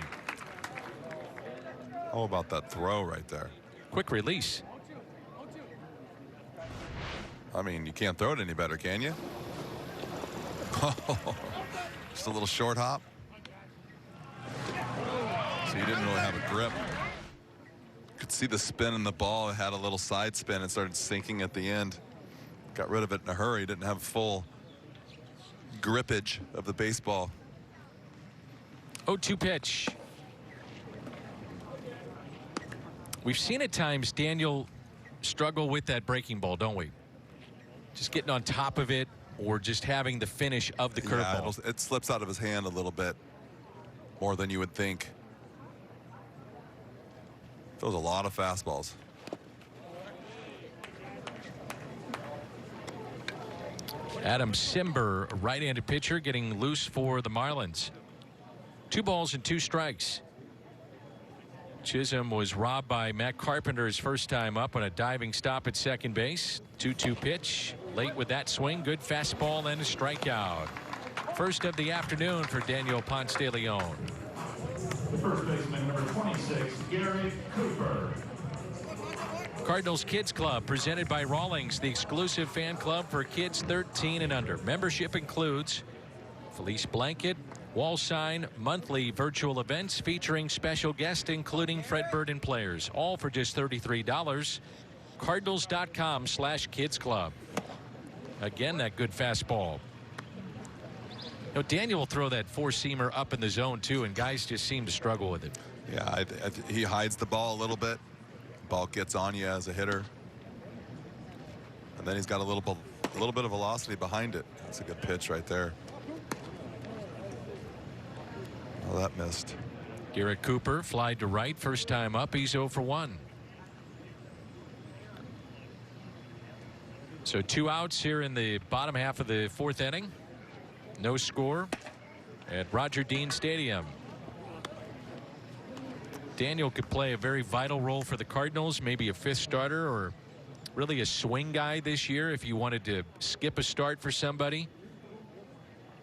How about that throw right there? Quick release. I mean, you can't throw it any better, can you? Just a little short hop. So you didn't really have a grip. Could see the spin in the ball. It had a little side spin and started sinking at the end. Got rid of it in a hurry. Didn't have full grippage of the baseball. 0-2 pitch. We've seen at times Daniel struggle with that breaking ball, don't we? Just getting on top of it or just having the finish of the curveball. Yeah, it slips out of his hand a little bit more than you would think. Throws a lot of fastballs. Adam Simber, right-handed pitcher, getting loose for the Marlins. 2 balls and 2 strikes. Chisholm was robbed by Matt Carpenter his first time up on a diving stop at second base. 2-2 pitch. Late with that swing. Good fastball and a strikeout. First of the afternoon for Daniel Ponce de Leon. The first baseman, number 26, Gary Cooper. Cardinals Kids Club, presented by Rawlings, the exclusive fan club for kids 13 and under. Membership includes fleece blanket, wall sign, monthly virtual events featuring special guests including Fred Burden players, all for just $33. Cardinals.com/Kids Club. Again, that good fastball. You know, Daniel will throw that 4-seamer up in the zone too, and guys just seem to struggle with it. Yeah, he hides the ball a little bit. Ball gets on you as a hitter, and then he's got a little bit of velocity behind it. That's a good pitch right there. Oh, that missed. Garrett Cooper flied to right, first time up. He's 0 for 1. So 2 outs here in the bottom half of the 4th inning. No score at Roger Dean Stadium. Daniel could play a very vital role for the Cardinals, maybe a 5th starter or really a swing guy this year if you wanted to skip a start for somebody.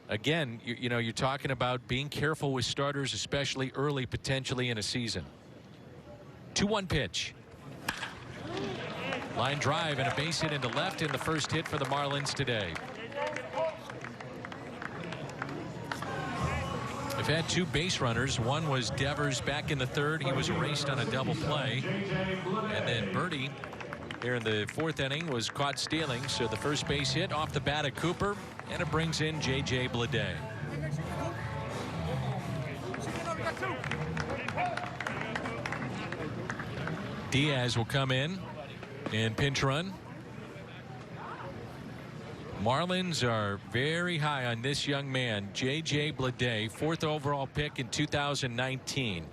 Again, you know, you're talking about being careful with starters, especially early, potentially in a season. 2-1 pitch. Line drive and a base hit into left in the first hit for the Marlins today. They've had 2 base runners. One was Devers back in the 3rd. He was erased on a double play. And then Birdie here in the 4th inning was caught stealing. So the first base hit off the bat of Cooper, and it brings in J.J. Bleday. Diaz will come in and pinch run. Marlins are very high on this young man, J.J. Bleday, 4th overall pick in 2019.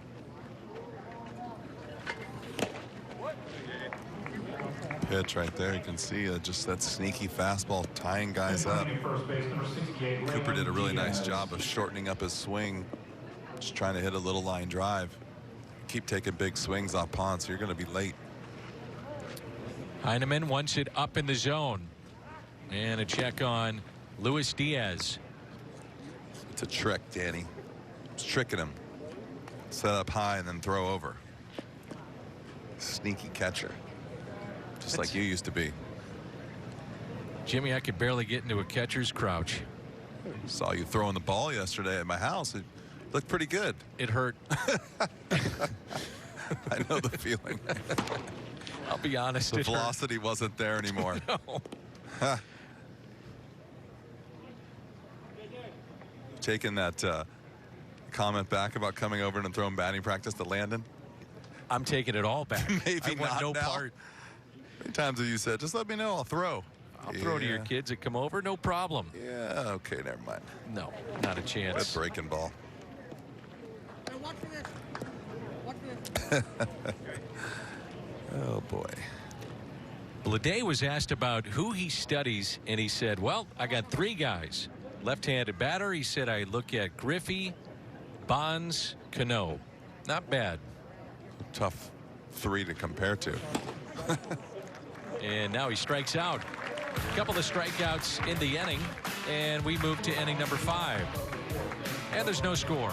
Pitch right there. You can see just that sneaky fastball tying guys up. Cooper did a really nice job of shortening up his swing, just trying to hit a little line drive. Keep taking big swings off Ponce, you're going to be late. Heineman wants it up in the zone. And a check on Luis Diaz. It's a trick, Danny. It's tricking him. Set up high and then throw over. Sneaky catcher. Just like you used to be. Jimmy, I could barely get into a catcher's crouch. Saw you throwing the ball yesterday at my house. It looked pretty good. It hurt. I know the feeling. I'll be honest. The velocity wasn't there anymore. No. Taking that comment back about coming over and throwing batting practice to Landon. I'm taking it all back. Maybe I want not no now. part. How many times have you said, just let me know, I'll throw? I'll throw to your kids that come over, no problem. Yeah, okay, never mind. No, not a chance. Good breaking ball. Watch this. Oh boy. Bleday was asked about who he studies, and he said, well, I got 3 guys. Left-handed batter, he said, I look at Griffey, Bonds, Cano. Not bad. Tough 3 to compare to. And now he strikes out. A couple of strikeouts in the inning, and we move to inning number 5. And there's no score.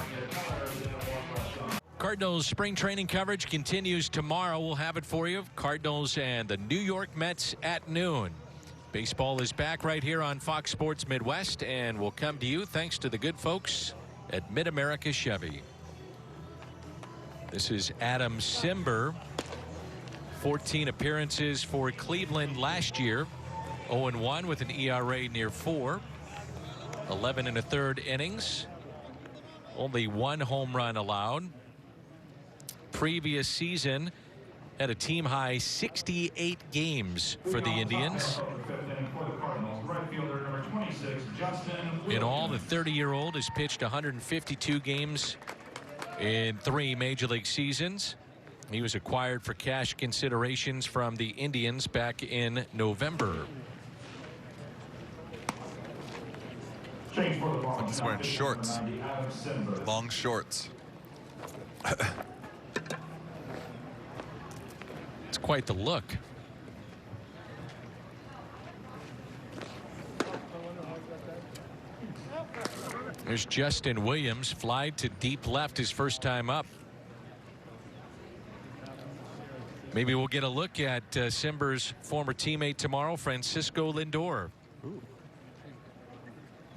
Cardinals spring training coverage continues tomorrow. We'll have it for you. Cardinals and the New York Mets at noon. Baseball is back right here on Fox Sports Midwest, and will come to you thanks to the good folks at Mid-America Chevy. This is Adam Simber. 14 appearances for Cleveland last year. 0-1 with an ERA near 4. 11 1/3 innings. Only 1 home run allowed. Previous season had a team high 68 games for the Indians. In all, the 30-year-old has pitched 152 games in 3 major league seasons. He was acquired for cash considerations from the Indians back in November. I'm just wearing shorts. Long shorts. It's quite the look. There's Justin Williams, fly to deep left his first time up. Maybe we'll get a look at Simber's former teammate tomorrow, Francisco Lindor. Ooh.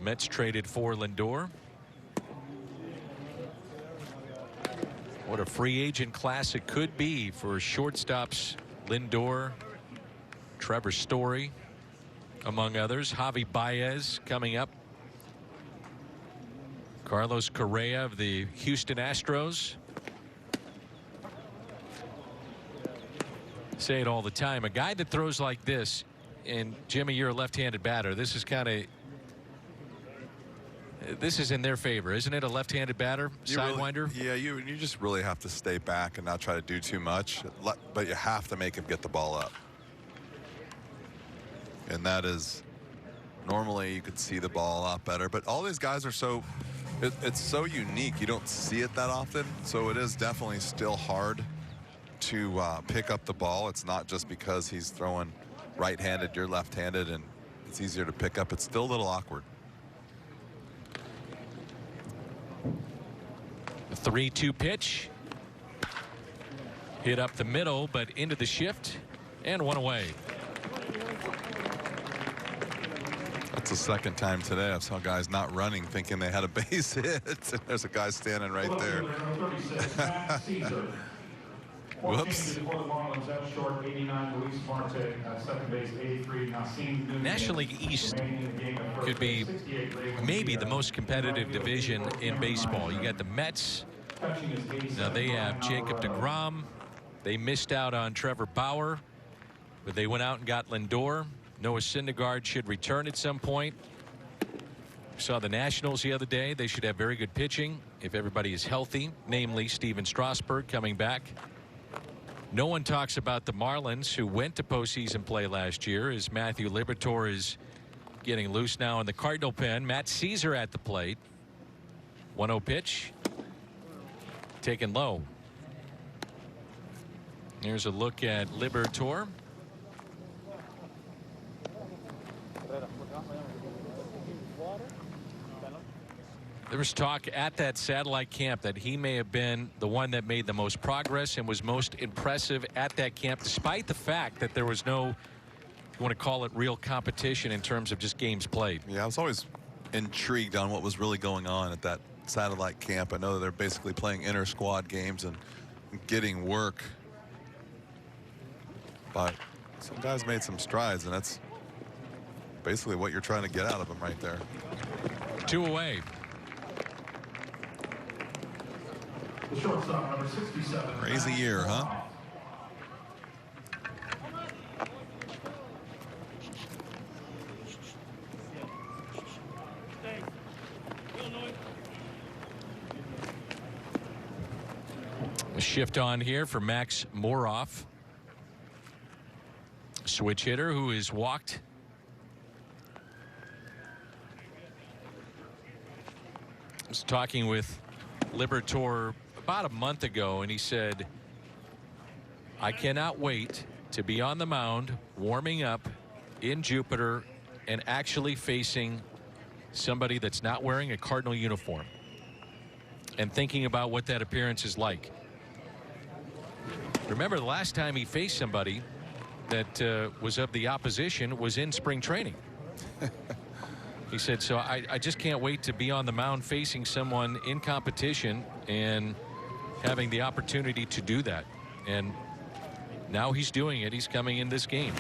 Mets traded for Lindor. What a free agent class it could be for shortstops. Lindor, Trevor Story, among others. Javi Baez coming up. Carlos Correa of the Houston Astros. Say it all the time. A guy that throws like this, and Jimmy, you're a left-handed batter. This is kind of. This is in their favor, isn't it? A left-handed batter, sidewinder. Really, yeah, you just really have to stay back and not try to do too much, but you have to make him get the ball up. And that is, normally you could see the ball a lot better, but all these guys are so, it's so unique. You don't see it that often, so it is definitely still hard to pick up the ball. It's not just because he's throwing right-handed, you're left-handed, and it's easier to pick up. It's still a little awkward. The 3-2 pitch. Hit up the middle, but into the shift, and 1 away. That's the second time today I saw guys not running thinking they had a base hit. There's a guy standing right there. Whoops. National League East could be maybe the most competitive division in baseball. You got the Mets. Now they have Jacob deGrom. They missed out on Trevor Bauer, but they went out and got Lindor. Noah Syndergaard should return at some point. Saw the Nationals the other day. They should have very good pitching if everybody is healthy, namely Steven Strasburg coming back. No one talks about the Marlins, who went to postseason play last year, as Matthew Liberatore is getting loose now in the Cardinal pen. Matt Caesar at the plate. 1-0 pitch. Taken low. Here's a look at Liberatore. There was talk at that satellite camp that he may have been the one that made the most progress and was most impressive at that camp, despite the fact that there was no, you want to call it, real competition in terms of just games played. Yeah, I was always intrigued on what was really going on at that satellite camp. I know they're basically playing inter-squad games and getting work, but some guys made some strides, and that's basically what you're trying to get out of them right there. 2 away. The shortstop, number 67. Crazy year, huh? A shift on here for Max Moroff. switch hitter who is walked. I was talking with Liberatore about a month ago, and he said, I cannot wait to be on the mound, warming up in Jupiter, and actually facing somebody that's not wearing a Cardinal uniform, and thinking about what that appearance is like. Remember, the last time he faced somebody that was of the opposition was in spring training. He said, so I just can't wait to be on the mound facing someone in competition and having the opportunity to do that. And now he's doing it. He's coming in this game.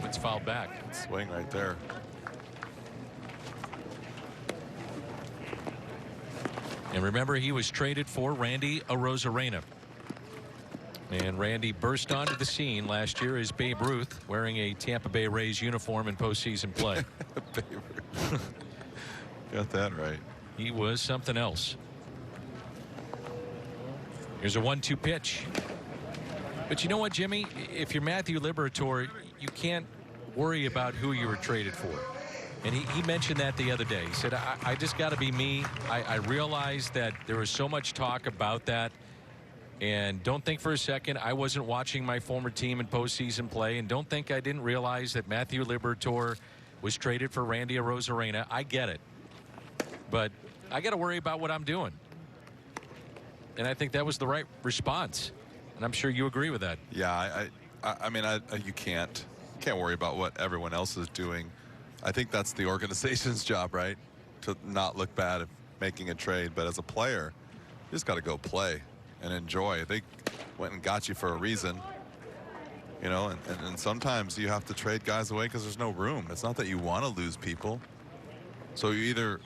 It's fouled back. Swing right there. And remember, he was traded for Randy Arozarena. And Randy burst onto the scene last year as Babe Ruth, wearing a Tampa Bay Rays uniform in postseason play. Babe Ruth. Got that right. He was something else. Here's a 1-2 pitch. But you know what, Jimmy? If you're Matthew Liberatore, you can't worry about who you were traded for. And he mentioned that the other day. He said, I just got to be me. I realized that there was so much talk about that. And don't think for a second I wasn't watching my former team in postseason play. And don't think I didn't realize that Matthew Liberatore was traded for Randy Arozarena. I get it. But I got to worry about what I'm doing. And I think that was the right response. And I'm sure you agree with that. Yeah, I mean, you can't worry about what everyone else is doing. I think that's the organization's job, right? To not look bad at making a trade. But as a player, you just got to go play and enjoy. They went and got you for a reason. You know, and sometimes you have to trade guys away because there's no room. It's not that you want to lose people. So you're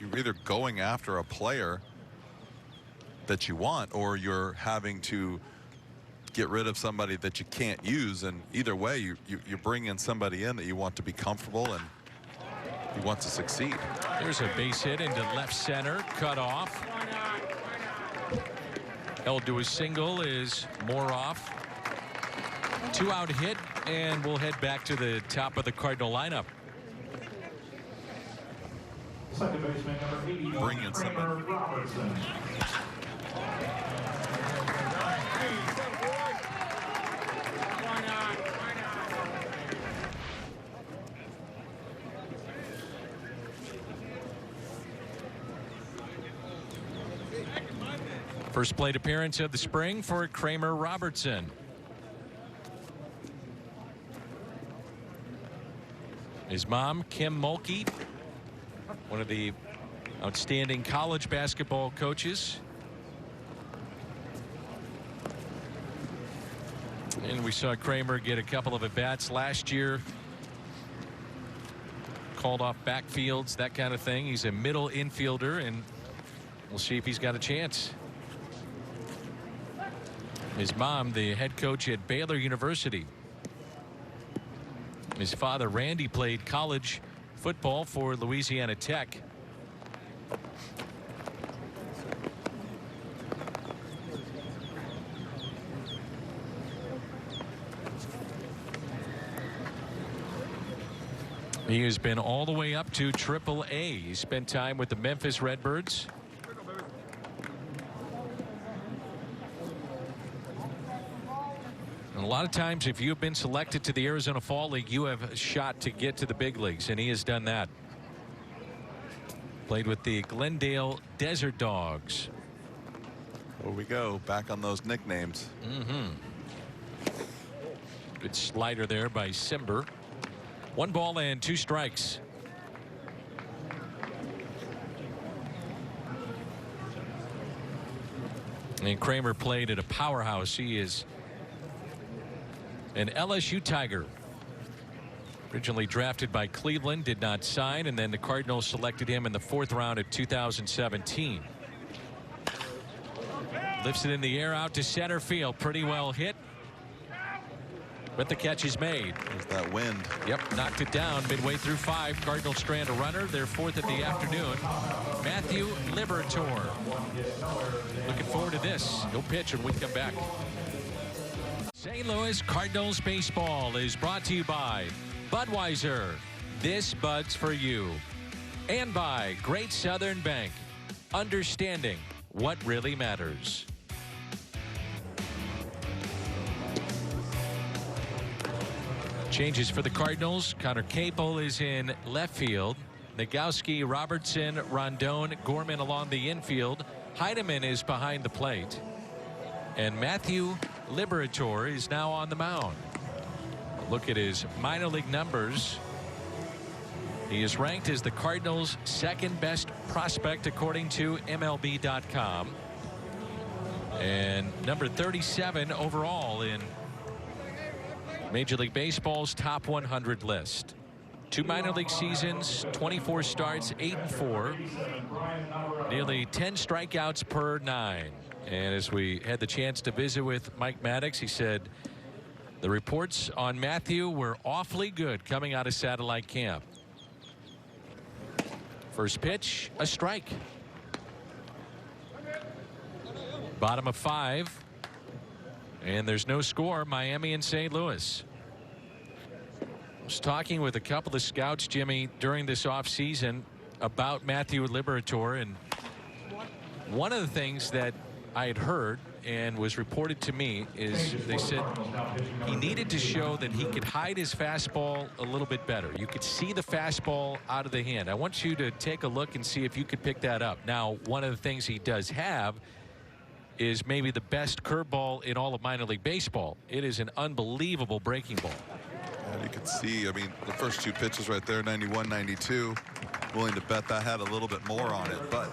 either going after a player that you want, or you're having to get rid of somebody that you can't use. And either way, you bring in somebody in that you want to be comfortable and you want to succeed. There's a base hit into left center, cut off. Held to a single is Moroff. 2-out hit, and we'll head back to the top of the Cardinal lineup. Second baseman number 81, Bring in somebody. Kramer Robertson. First plate appearance of the spring for Kramer Robertson. His mom, Kim Mulkey, one of the outstanding college basketball coaches. And we saw Kramer get a couple of at-bats last year. Called off backfields, that kind of thing. He's a middle infielder, and we'll see if he's got a chance. His mom, the head coach at Baylor University. His father, Randy, played college football for Louisiana Tech. He has been all the way up to AAA. He spent time with the Memphis Redbirds. And a lot of times, if you have been selected to the Arizona Fall League, you have a shot to get to the big leagues, and he has done that. Played with the Glendale Desert Dogs. There we go, back on those nicknames. Good slider there by Simber. 1 ball and 2 strikes. And Kramer played at a powerhouse. He is an LSU Tiger. Originally drafted by Cleveland, did not sign, and then the Cardinals selected him in the 4th round of 2017. Lifts it in the air out to center field. Pretty well hit. But the catch is made. There's that wind. Yep, knocked it down midway through 5. Cardinals strand a runner. Their 4th of the afternoon. Matthew Liberatore. Looking forward to this. He'll pitch when we come back. St. Louis Cardinals baseball is brought to you by Budweiser. This Bud's for you. And by Great Southern Bank. Understanding what really matters. Changes for the Cardinals. Connor Capel is in left field. Nagowski, Robertson, Rondon, Gorman along the infield. Heidemann is behind the plate. And Matthew Liberatore is now on the mound. Look at his minor league numbers. He is ranked as the Cardinals' second best prospect according to MLB.com. And number 37 overall in Major League Baseball's top 100 list. 2 minor league seasons, 24 starts, 8-4. Nearly 10 strikeouts per 9. And as we had the chance to visit with Mike Maddox, he said the reports on Matthew were awfully good coming out of satellite camp. First pitch, a strike. Bottom of 5. And there's no score. Miami and St. Louis. I was talking with a couple of scouts, Jimmy, during this offseason about Matthew Liberatore, and one of the things that I had heard and was reported to me is they said he needed to show that he could hide his fastball a little bit better. You could see the fastball out of the hand. I want you to take a look and see if you could pick that up. Now, one of the things he does have is maybe the best curveball in all of minor league baseball. It is an unbelievable breaking ball. And you can see, I mean, the first 2 pitches right there, 91, 92. Willing to bet that had a little bit more on it. But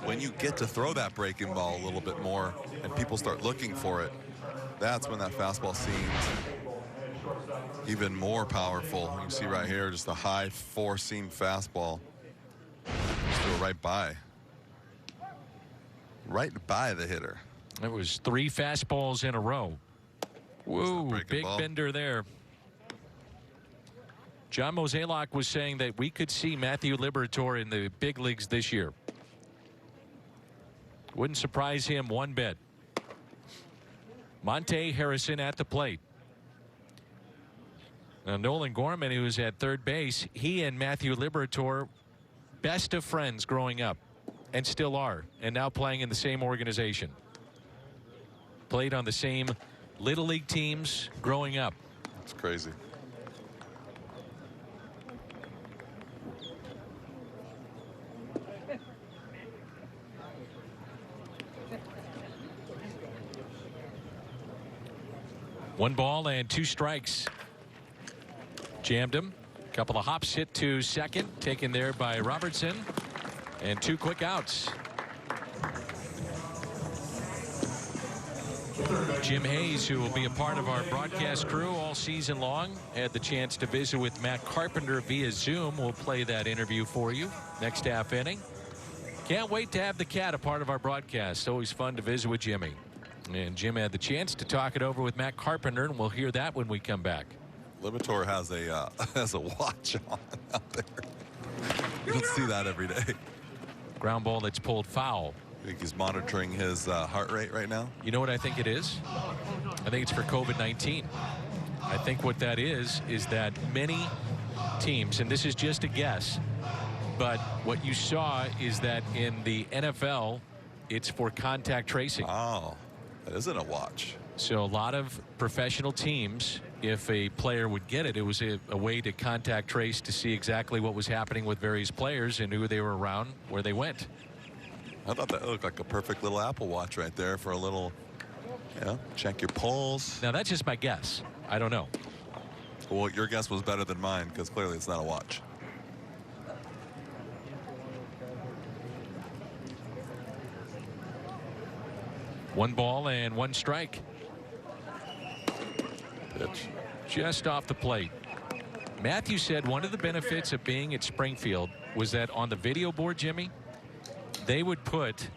when you get to throw that breaking ball a little bit more and people start looking for it, that's when that fastball seems even more powerful. You can see right here, just a high 4-seam fastball. Just threw it right by the hitter. It was 3 fastballs in a row. Whoa, big ball. bender there. John Mozeliak was saying that we could see Matthew Liberatore in the big leagues this year. Wouldn't surprise him one bit. Monte Harrison at the plate. Now Nolan Gorman, who's at third base, he and Matthew Liberatore, best of friends growing up, and still are, and now playing in the same organization. Played on the same little league teams growing up. It's crazy. One ball and 2 strikes. Jammed him. Couple of hops, hit to second, taken there by Robertson, and 2 quick outs. Jim Hayes, who will be a part of our broadcast crew all season long, had the chance to visit with Matt Carpenter via Zoom. We'll play that interview for you next half inning. Can't wait to have the cat a part of our broadcast. Always fun to visit with Jimmy. And Jim had the chance to talk it over with Matt Carpenter, and we'll hear that when we come back. Liberatore has a watch on out there. You don't see that every day. Ground ball that's pulled foul. I think he's monitoring his heart rate right now. You know what I think it is? I think it's for COVID-19. I think what that is that many teams, and this is just a guess, but what you saw is that in the NFL, it's for contact tracing. Oh, that isn't a watch. So a lot of professional teams, if a player would get it, it was a way to contact trace to see exactly what was happening with various players and who they were around, where they went. I thought that looked like a perfect little Apple Watch right there for a little, check your pulse. Now, that's just my guess. I don't know. Well, your guess was better than mine because clearly it's not a watch. One ball and 1 strike. Pitch. Just off the plate. Matthew said one of the benefits of being at Springfield was that on the video board, Jimmy, they would put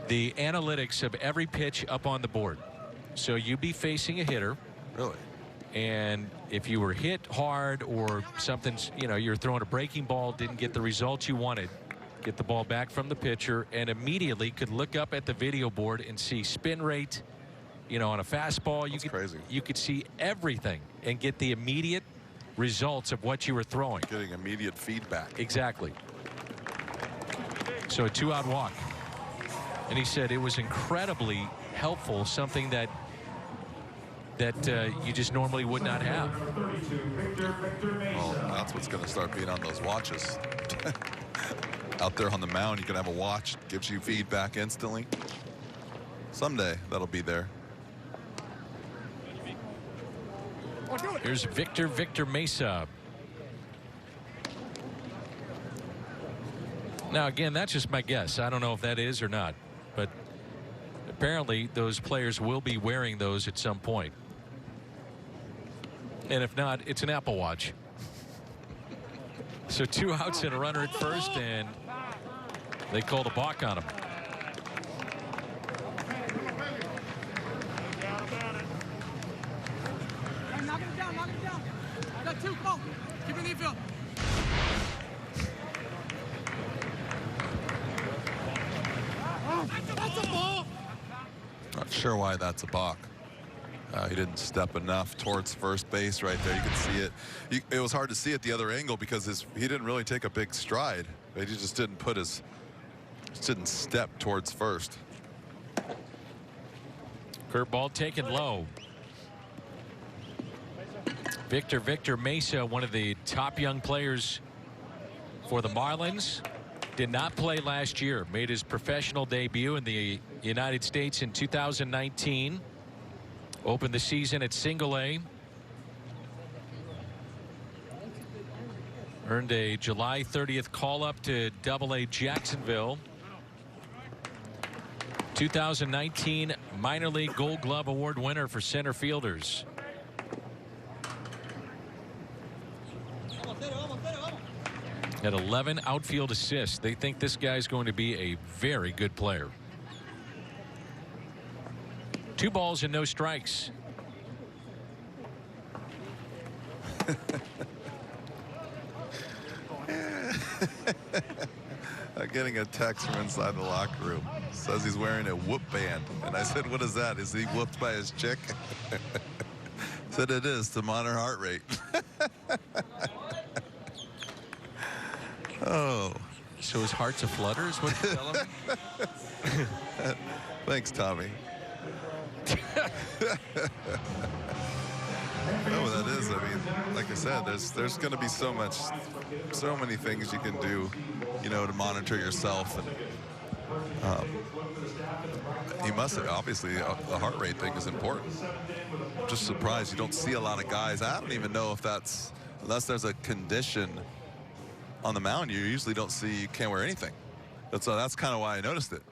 the analytics of every pitch up on the board. So you'd be facing a hitter. Really? And if you were hit hard or something's, you're throwing a breaking ball, didn't get the results you wanted, get the ball back from the pitcher and immediately could look up at the video board and see spin rate, you know, on a fastball, you could see everything and get the immediate results of what you were throwing. Getting immediate feedback. Exactly. So a 2-out walk. And he said it was incredibly helpful, something that you just normally would not have. Well, that's what's going to start being on those watches. Out there on the mound, you can have a watch, gives you feedback instantly. Someday that'll be there. Here's Victor Mesa. Now, again, that's just my guess. I don't know if that is or not, but apparently those players will be wearing those at some point. And if not, it's an Apple Watch. So 2 outs and a runner at first, and they called a balk on him. Knock him down, knock him down. Got 2, go. Keep it in the infield. That's a ball. Not sure why that's a balk. He didn't step enough towards first base right there. You could see it. It was hard to see at the other angle because he didn't really take a big stride. He just didn't didn't step towards first. Curveball taken low. Victor Mesa, one of the top young players for the Marlins, did not play last year. Made his professional debut in the United States in 2019. Opened the season at Single-A. Earned a July 30th call-up to Double-A Jacksonville. 2019 Minor League Gold Glove Award winner for center fielders. Had 11 outfield assists. They think this guy's going to be a very good player. 2 balls and no strikes. I'm getting a text from inside the locker room. Says he's wearing a whoop band. And I said, what is that? Is he whooped by his chick? Said it is to monitor heart rate. Oh. So his heart's a flutter is what you're telling me? Thanks, Tommy. No, that is. I mean, like I said, there's going to be so many things you can do, you know, to monitor yourself. And he must have, obviously, the heart rate thing is important. I'm just surprised you don't see a lot of guys. I don't even know if that's, unless there's a condition on the mound, you usually don't see, you can't wear anything. That's kind of why I noticed it.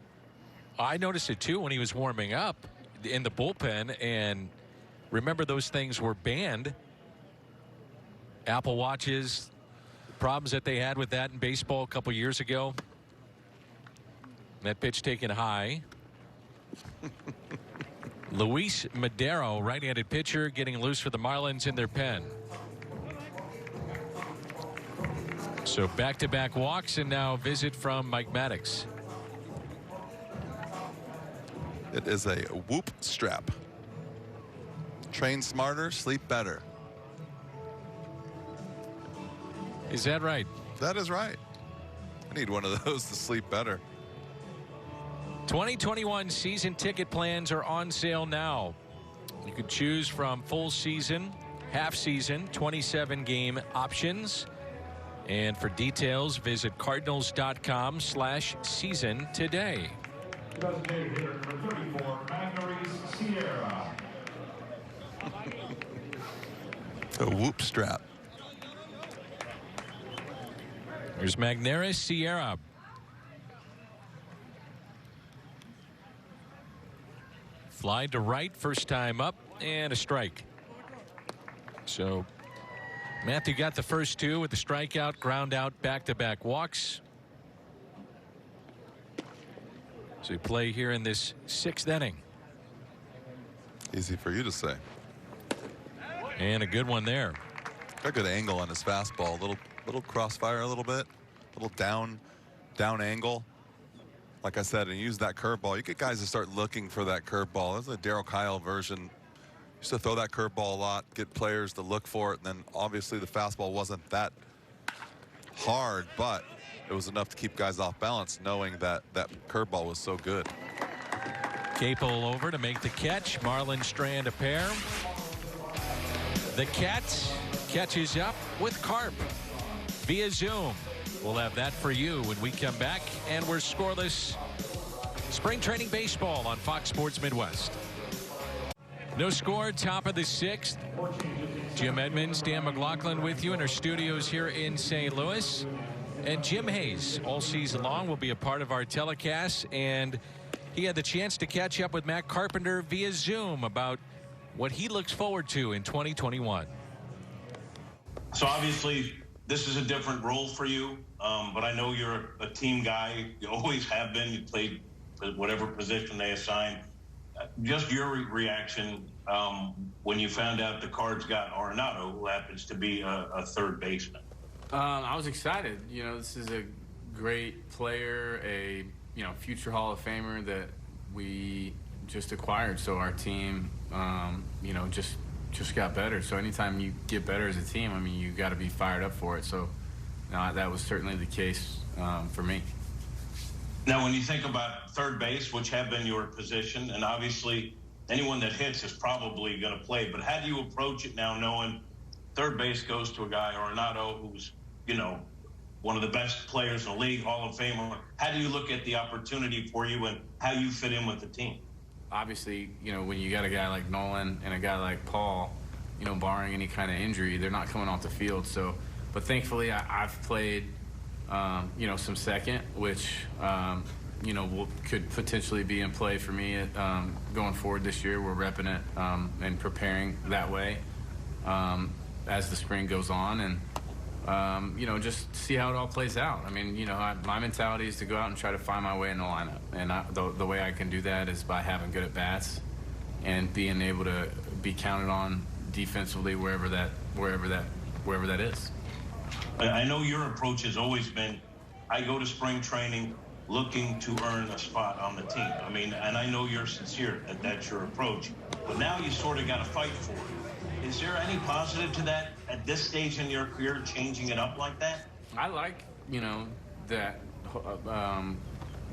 I noticed it too when he was warming up in the bullpen, and remember those things were banned. Apple Watches, problems that they had with that in baseball a couple years ago. That pitch taken high. Luis Madero, right-handed pitcher, getting loose for the Marlins in their pen. So back-to-back walks, and now a visit from Mike Maddox. It is a whoop strap. Train smarter, sleep better. Is that right? That is right. I need one of those to sleep better. 2021 season ticket plans are on sale now. You can choose from full season, half season, 27-game options. And for details, visit cardinals.com/season today. Designated hitter number 34, Magnus Sierra. A whoop strap. Here's Magnus Sierra. Fly to right, first time up, and a strike. So Matthew got the first 2 with the strikeout, ground out, back-to-back walks. So we play here in this 6th inning. Easy for you to say. And a good one there. Got a good angle on his fastball. Little crossfire a little bit. Little down angle like I said, and use that curveball. You get guys to start looking for that curveball. That's a Darryl Kyle version. Used to throw that curveball a lot, get players to look for it, and then obviously the fastball wasn't that hard, but it was enough to keep guys off balance, knowing that that curveball was so good. Capel over to make the catch. Marlins strand a pair. The cat catches up with Carp via Zoom. We'll have that for you when we come back, and we're scoreless spring training baseball on Fox Sports Midwest. No score, top of the 6th. Jim Edmonds, Dan McLaughlin with you in our studios here in St. Louis. And Jim Hayes, all season long, will be a part of our telecast. And he had the chance to catch up with Matt Carpenter via Zoom about what he looks forward to in 2021. So obviously, this is a different role for you, but I know you're a team guy. You always have been. You played whatever position they assign. Just your reaction when you found out the Cards got Arenado, who happens to be a third baseman. I was excited. You know, this is a great player, a future Hall of Famer that we just acquired. So our team, just got better. So anytime you get better as a team, I mean, you got to be fired up for it. So that was certainly the case for me. Now, when you think about third base, which have been your position, and obviously anyone that hits is probably going to play, but how do you approach it now knowing third base goes to a guy, Arenado, who's, one of the best players in the league, Hall of Famer? How do you look at the opportunity for you and how you fit in with the team? Obviously, when you got a guy like Nolan and a guy like Paul, barring any kind of injury, they're not coming off the field. So, but thankfully I've played, some second, which, could potentially be in play for me going forward this year. We're repping it and preparing that way as the spring goes on, and just see how it all plays out. I mean, my mentality is to go out and try to find my way in the lineup, and the way I can do that is by having good at bats and being able to be counted on defensively wherever that is. I know your approach has always been, I go to spring training looking to earn a spot on the team. I mean, and I know you're sincere that that's your approach, but now you sort of got to fight for it. Is there any positive to that at this stage in your career, changing it up like that? I like, that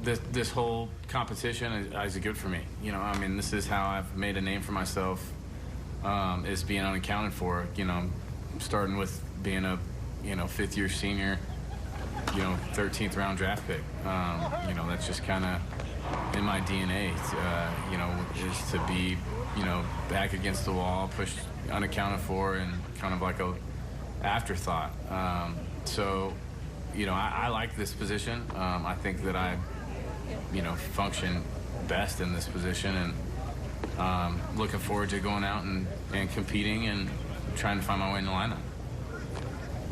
this whole competition is good for me. I mean, this is how I've made a name for myself, is being unaccounted for. Starting with being a, fifth-year senior, 13th round draft pick. That's just kind of in my DNA, is to be, back against the wall, pushed, unaccounted for, and kind of like a afterthought. I like this position. I think that I, function best in this position, and looking forward to going out and competing and trying to find my way in the lineup.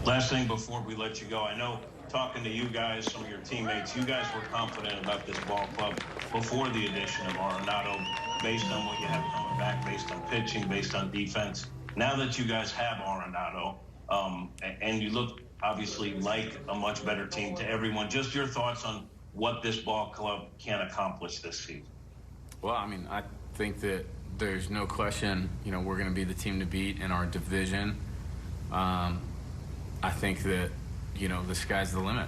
Last thing before we let you go, I know talking to you guys, some of your teammates, you guys were confident about this ball club before the addition of Arenado, based on what you have coming back, based on pitching, based on defense. Now that you guys have Arenado, and you look obviously like a much better team to everyone, just your thoughts on what this ball club can accomplish this season. Well, I mean, I think that there's no question, we're going to be the team to beat in our division. I think that, the sky's the limit.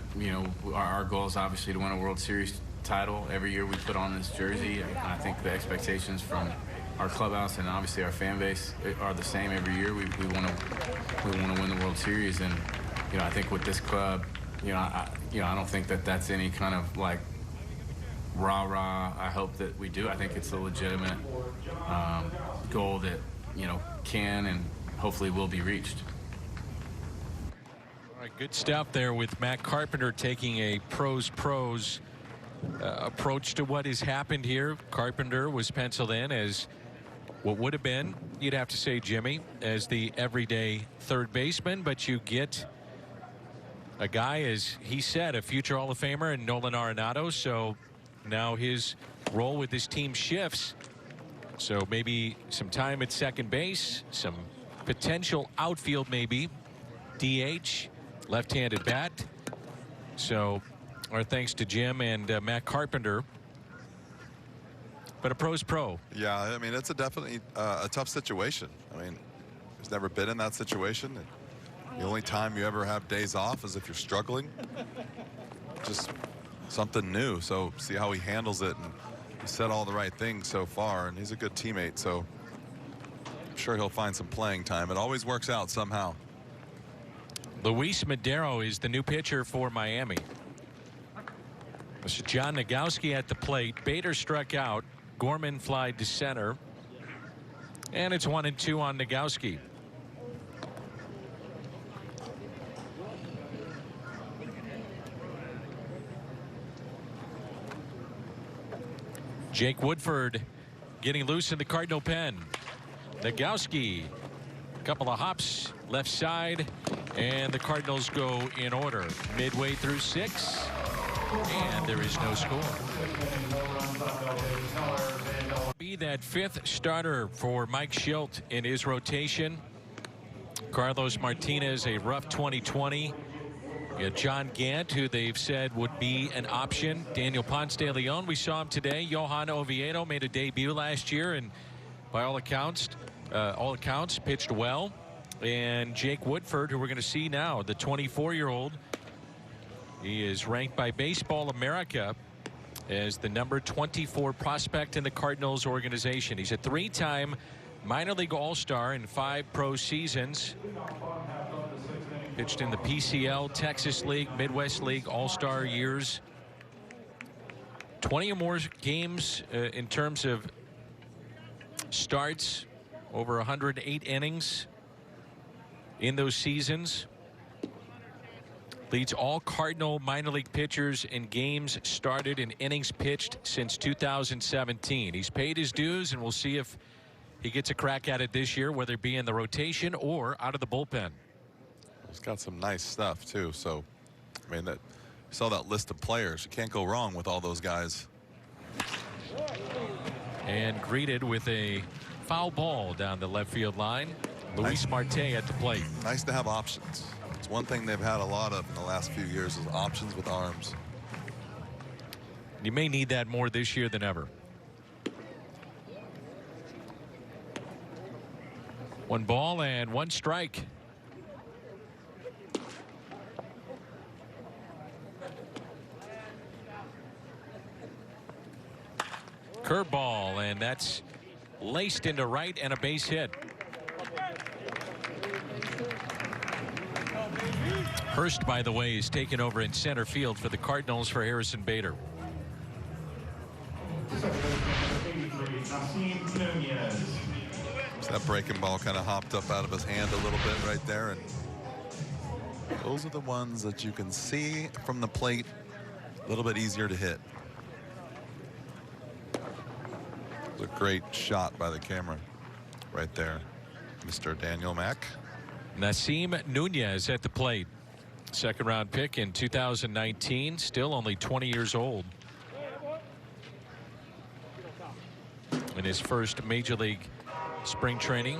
Our goal is obviously to win a World Series title. Every year we put on this jersey. I think the expectations from our clubhouse and obviously our fan base are the same every year. We want to win the World Series, and I think with this club, I don't think that that's any kind of like rah-rah. I hope that we do. I think it's a legitimate goal that can and hopefully will be reached. All right, good stuff there with Matt Carpenter taking a pros approach to what has happened here. Carpenter was penciled in as what would have been, you'd have to say, Jimmy, as the everyday third baseman, but you get a guy, as he said, a future Hall of Famer in Nolan Arenado. So now his role with this team shifts. So maybe some time at second base, some potential outfield, maybe DH, left-handed bat. So Our thanks to Jim and Matt Carpenter. But a pro's pro. Yeah, I mean, it's definitely a tough situation. I mean, he's never been in that situation. And the only time you ever have days off is if you're struggling. Just something new. So see how he handles it. And he said all the right things so far. And he's a good teammate. So I'm sure he'll find some playing time. It always works out somehow. Luis Madero is the new pitcher for Miami. This is John Nagowski at the plate. Bader struck out. Gorman flied to center. And it's 1-2 on Nagowski. Jake Woodford getting loose in the Cardinal pen. Nagowski, a couple of hops left side, and the Cardinals go in order. Midway through 6, and there is no score. Be that 5th starter for Mike Schilt in his rotation. Carlos Martinez, a rough 2020. You got John Gant, who they've said would be an option. Daniel Ponce de Leon, we saw him today. Johan Oviedo made a debut last year, and by all accounts, pitched well. And Jake Woodford, who we're going to see now, the 24-year-old. He is ranked by Baseball America as the number 24 prospect in the Cardinals organization. He's a 3-time minor league all-star in 5 pro seasons. Pitched in the PCL, Texas League, Midwest League all-star years. 20 or more games in terms of starts, over 108 innings in those seasons. Leads all Cardinal minor league pitchers in games started and innings pitched since 2017. He's paid his dues, and we'll see if he gets a crack at it this year, whether it be in the rotation or out of the bullpen. He's got some nice stuff too. So, I mean, that you saw that list of players. You can't go wrong with all those guys. And greeted with a foul ball down the left field line. Luis Marte at the plate. Nice to have options. It's one thing they've had a lot of in the last few years is options with arms. You may need that more this year than ever. 1 ball and 1 strike. Curveball, and that's laced into right, and a base hit. Hurst, by the way, is taken over in center field for the Cardinals for Harrison Bader. So that breaking ball kind of hopped up out of his hand a little bit right there, and those are the ones that you can see from the plate a little bit easier to hit. It was a great shot by the camera right there, Mr. Daniel Mack. Nasim Nunez at the plate. 2nd round pick in 2019, still only 20 years old. In his first major league spring training.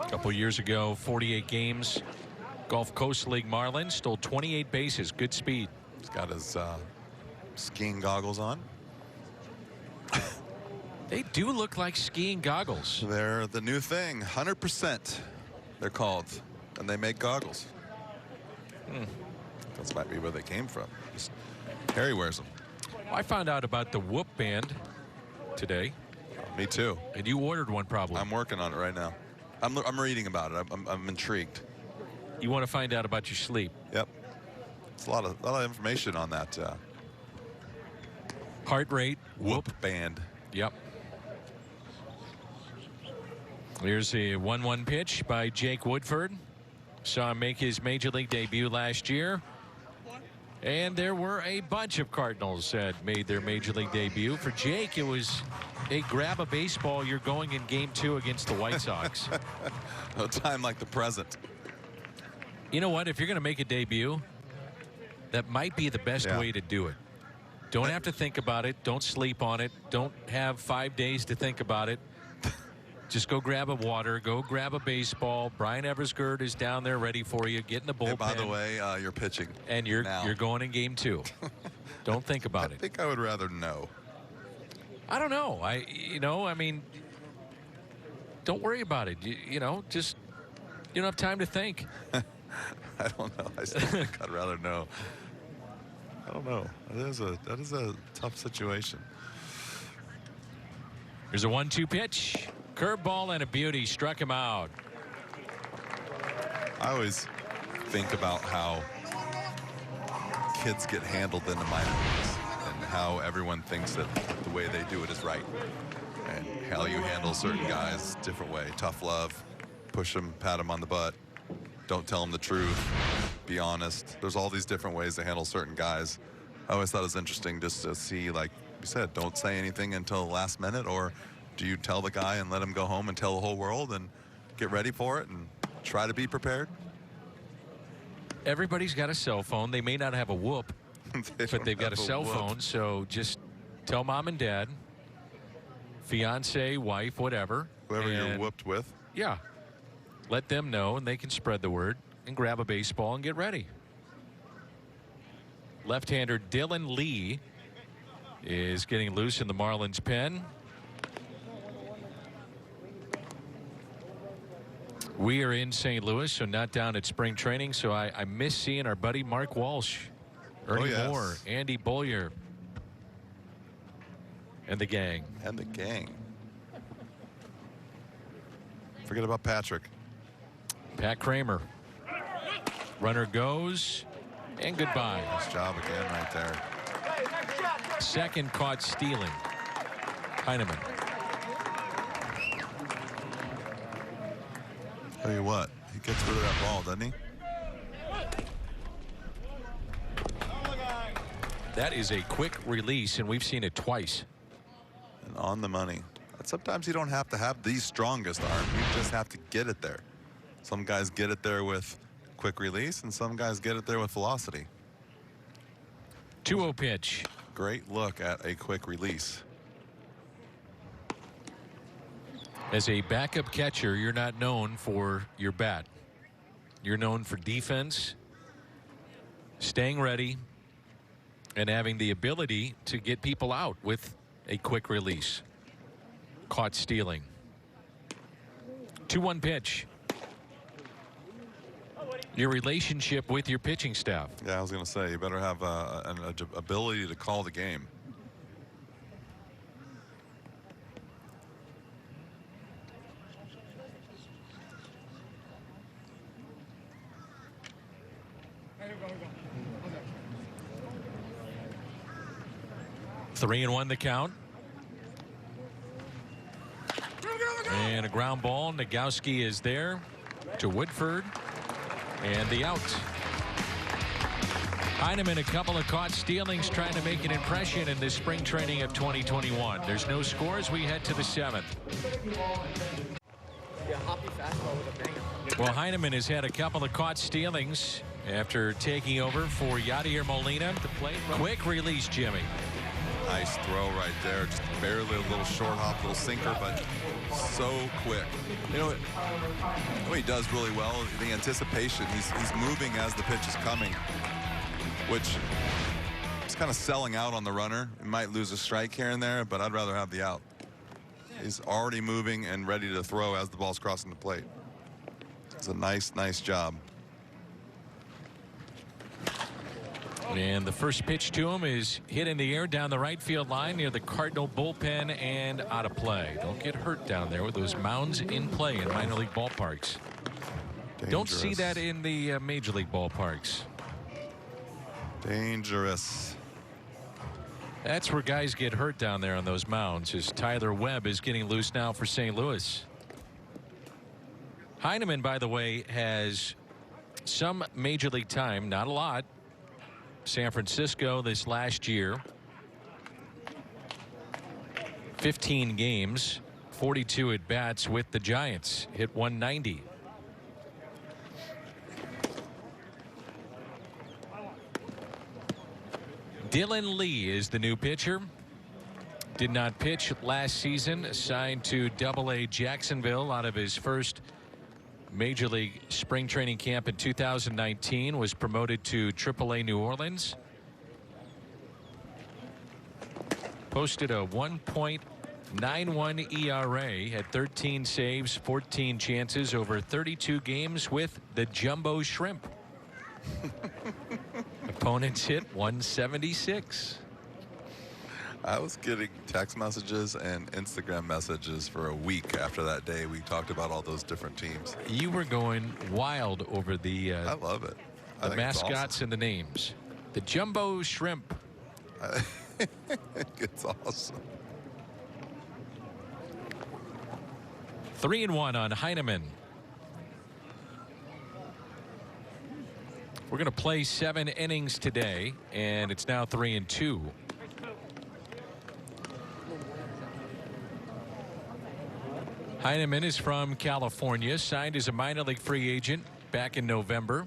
A couple years ago, 48 games. Gulf Coast League Marlins, stole 28 bases. Good speed. He's got his skiing goggles on. They do look like skiing goggles. They're the new thing. 100% they're called, and they make goggles. That might be where they came from. Just, Harry wears them. I found out about the Whoop band today. Me too. And you ordered one, probably. I'm working on it right now. I'm reading about it. I'm intrigued. You want to find out about your sleep? Yep. It's a lot of information on that. Heart rate. Whoop band. Yep. Here's a 1-1 pitch by Jake Woodford. Saw him make his major league debut last year. And there were a bunch of Cardinals that made their major league debut. For Jake, it was a grab a baseball, you're going in game 2 against the White Sox. No time like the present. You know what? If you're going to make a debut, that might be the best way to do it. Don't have to think about it. Don't sleep on it. Don't have 5 days to think about it. Just go grab a water, go grab a baseball. Brian Eversgerd is down there ready for you. Get in the bullpen. Hey, by the way, you're pitching. And you're now. going in game 2. Don't think about it. I think I would rather know. I don't know. I mean, don't worry about it. Just you don't have time to think. I don't know. I still think I'd rather know. I don't know. That is a tough situation. Here's a 1-2 pitch. Curveball and a beauty. Struck him out. I always think about how kids get handled in the minor leagues and how everyone thinks that the way they do it is right. And how you handle certain guys different way. Tough love. Push them, pat them on the butt. Don't tell them the truth. Be honest. There's all these different ways to handle certain guys. I always thought it was interesting just to see, like you said, don't say anything until the last minute, or do you tell the guy and let him go home and tell the whole world and get ready for it and try to be prepared? Everybody's got a cell phone. They may not have a whoop, but they've got a cell phone. So just tell mom and dad, fiance, wife, whatever. Whoever you're whooped with. Yeah. Let them know, and they can spread the word and grab a baseball and get ready. Left-hander Dylan Lee is getting loose in the Marlins pen. We are in St. Louis, so not down at spring training. So I miss seeing our buddy Mark Walsh, Ernie Moore, Andy Bollier, and the gang. And the gang. Forget about Patrick. Pat Kramer. Runner goes, and goodbye. Nice job again right there. Second caught stealing. Heineman. Tell you what, he gets rid of that ball, doesn't he? That is a quick release, and we've seen it twice. And on the money. Sometimes you don't have to have the strongest arm. You just have to get it there. Some guys get it there with quick release, and some guys get it there with velocity. 2-0 pitch. Great look at a quick release. As a backup catcher, you're not known for your bat. You're known for defense, staying ready, and having the ability to get people out with a quick release. Caught stealing. 2-1 pitch. Your relationship with your pitching staff. Yeah, I was going to say, you better have an ability to call the game. Three and 1 the count. And a ground ball. Nagowski is there to Woodford. And the out. Heineman, a couple of caught stealings, trying to make an impression in this spring training of 2021. There's no scores. We head to the 7th. Well, Heineman has had a couple of caught stealings after taking over for Yadier Molina. The plate. Quick release, Jimmy. Nice throw right there. Just barely a little short hop, little sinker, but so quick. You know what he does really well? The anticipation. He's moving as the pitch is coming, which is kind of selling out on the runner. He might lose a strike here and there, but I'd rather have the out. He's already moving and ready to throw as the ball's crossing the plate. It's a nice job. And the first pitch to him is hit in the air down the right field line near the Cardinal bullpen and out of play. Don't get hurt down there with those mounds in play in minor league ballparks. Dangerous. Don't see that in the major league ballparks. Dangerous. That's where guys get hurt down there on those mounds. As Tyler Webb is getting loose now for St. Louis. Heineman, by the way, has some major league time, not a lot. San Francisco this last year. 15 games, 42 at bats with the Giants. Hit 190. Dylan Lee is the new pitcher. did not pitch last season, assigned to Double-A Jacksonville out of his first Major League spring training camp in 2019, was promoted to Triple-A New Orleans. Posted a 1.91 ERA, had 13 saves, 14 chances over 32 games with the Jumbo Shrimp. Opponents hit 176. I was getting text messages and Instagram messages for a week after that day. We talked about all those different teams. You were going wild over the I love it. The mascots and the names. The Jumbo Shrimp. It's awesome. 3-1 on Heineman. We're going to play 7 innings today, and it's now 3-2. Heineman is from California, signed as a minor league free agent back in November.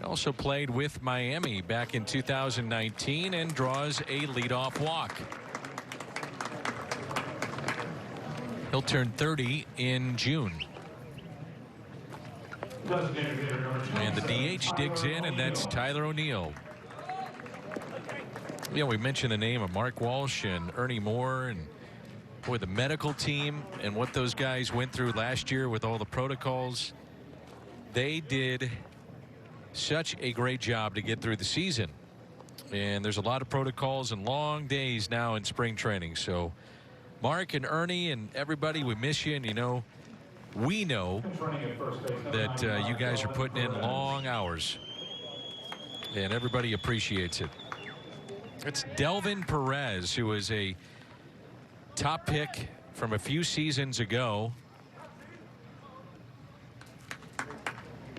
Also played with Miami back in 2019 and draws a leadoff walk. He'll turn 30 in June. And the DH digs in, and that's Tyler O'Neill. Yeah, we mentioned the name of Mark Walsh and Ernie Moore, and boy, the medical team and what those guys went through last year with all the protocols. They did such a great job to get through the season. And there's a lot of protocols and long days now in spring training. So Mark and Ernie and everybody, we miss you. And, you know, we know that you guys are putting in long hours. And everybody appreciates it. It's Delvin Perez, who was a top pick from a few seasons ago.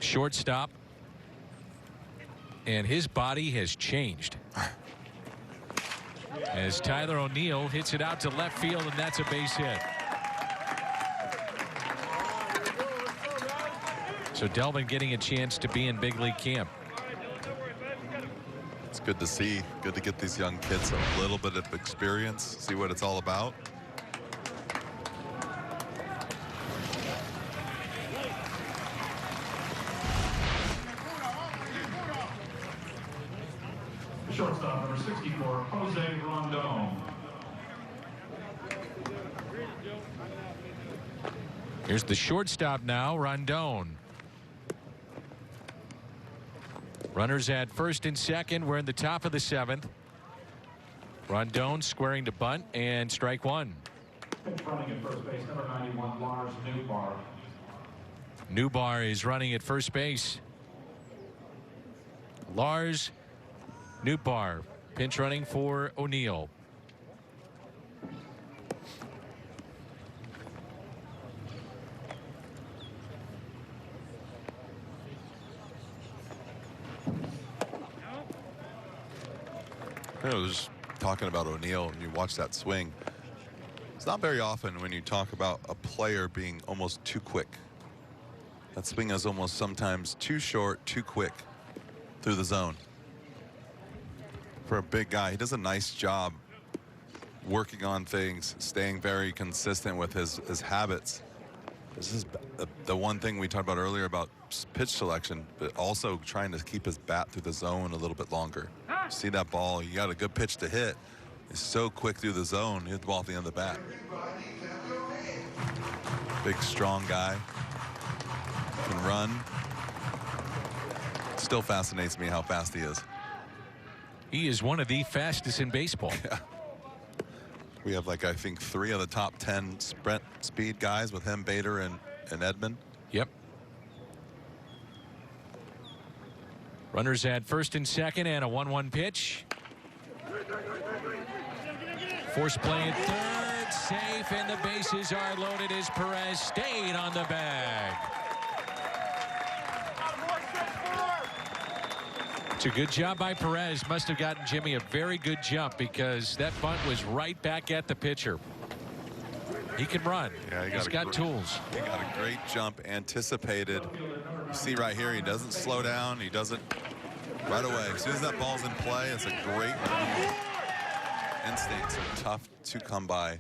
Shortstop. And his body has changed. As Tyler O'Neill hits it out to left field, and that's a base hit. So Delvin getting a chance to be in big league camp. It's good to see. Good to get these young kids a little bit of experience, see what it's all about. Shortstop number 64, Jose Rondon. Here's the shortstop now, Rondon. Runners at first and second. We're in the top of the 7th. Rondon squaring to bunt and strike one. Running at first base, number 91, Lars Newbar. Newbar is running at first base. Lars Newbar, pinch running for O'Neill. I was talking about O'Neill, and you watch that swing. It's not very often when you talk about a player being almost too quick. That swing is almost sometimes too short, too quick through the zone. For a big guy, he does a nice job working on things, staying very consistent with his habits. This is the one thing we talked about earlier about pitch selection, but also trying to keep his bat through the zone a little bit longer. See that ball, you got a good pitch to hit. It's so quick through the zone, hit the ball at the end of the bat. Big, strong guy. Can run. Still fascinates me how fast he is. He is one of the fastest in baseball. Yeah. We have, like, I think 3 of the top 10 sprint speed guys with him, Bader, and Edman. Yep. Runners at first and second, and a 1-1 pitch. Force play at third, safe, and the bases are loaded as Perez stayed on the bag. It's a good job by Perez. Must have gotten Jimmy a very good jump, because that bunt was right back at the pitcher. He can run. Yeah, He's got tools. He got a great jump, anticipated You see right here, he doesn't slow down. He doesn't right away. As soon as that ball's in play, it's a great move. Instincts are tough to come by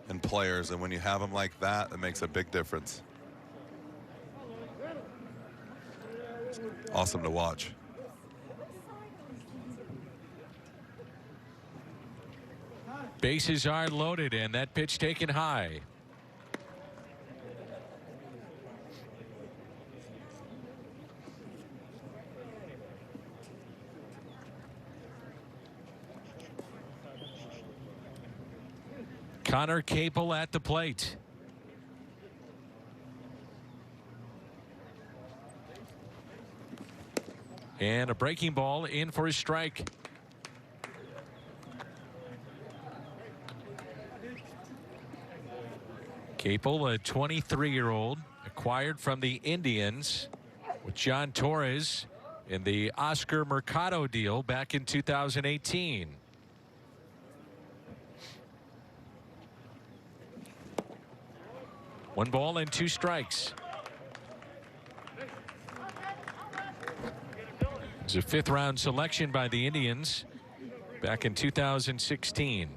in players, and when you have them like that, it makes a big difference. Awesome to watch. Bases are loaded, and that pitch taken high. Connor Capel at the plate. And a breaking ball in for a strike. Capel, a 23-year-old, acquired from the Indians with John Torres in the Oscar Mercado deal back in 2018. One ball and two strikes. It's a fifth-round selection by the Indians back in 2016.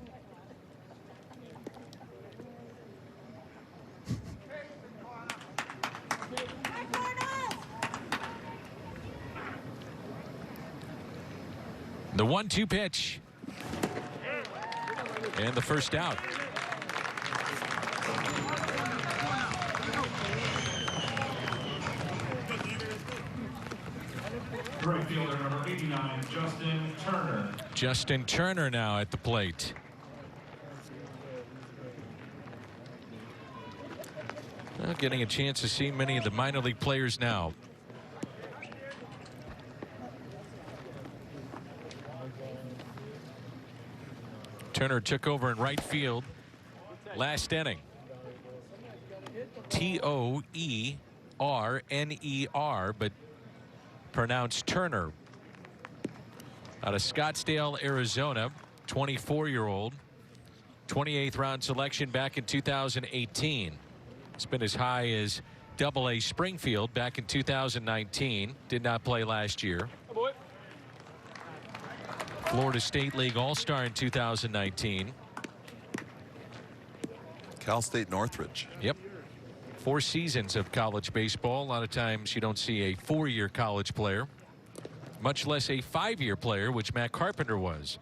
The 1-2 pitch. And the first out. Right fielder number 89, Justin Turner. Justin Turner now at the plate. Well, getting a chance to see many of the minor league players now. Turner took over in right field last inning. T-O-E-R-N-E-R, but pronounced Turner. Out of Scottsdale, Arizona, 24-year-old, 28th round selection back in 2018. It's been as high as Double-A Springfield back in 2019. Did not play last year. Florida State League All-Star in 2019. Cal State Northridge. Yep. 4 seasons of college baseball. A lot of times you don't see a 4-year college player, much less a 5-year player, which Matt Carpenter was.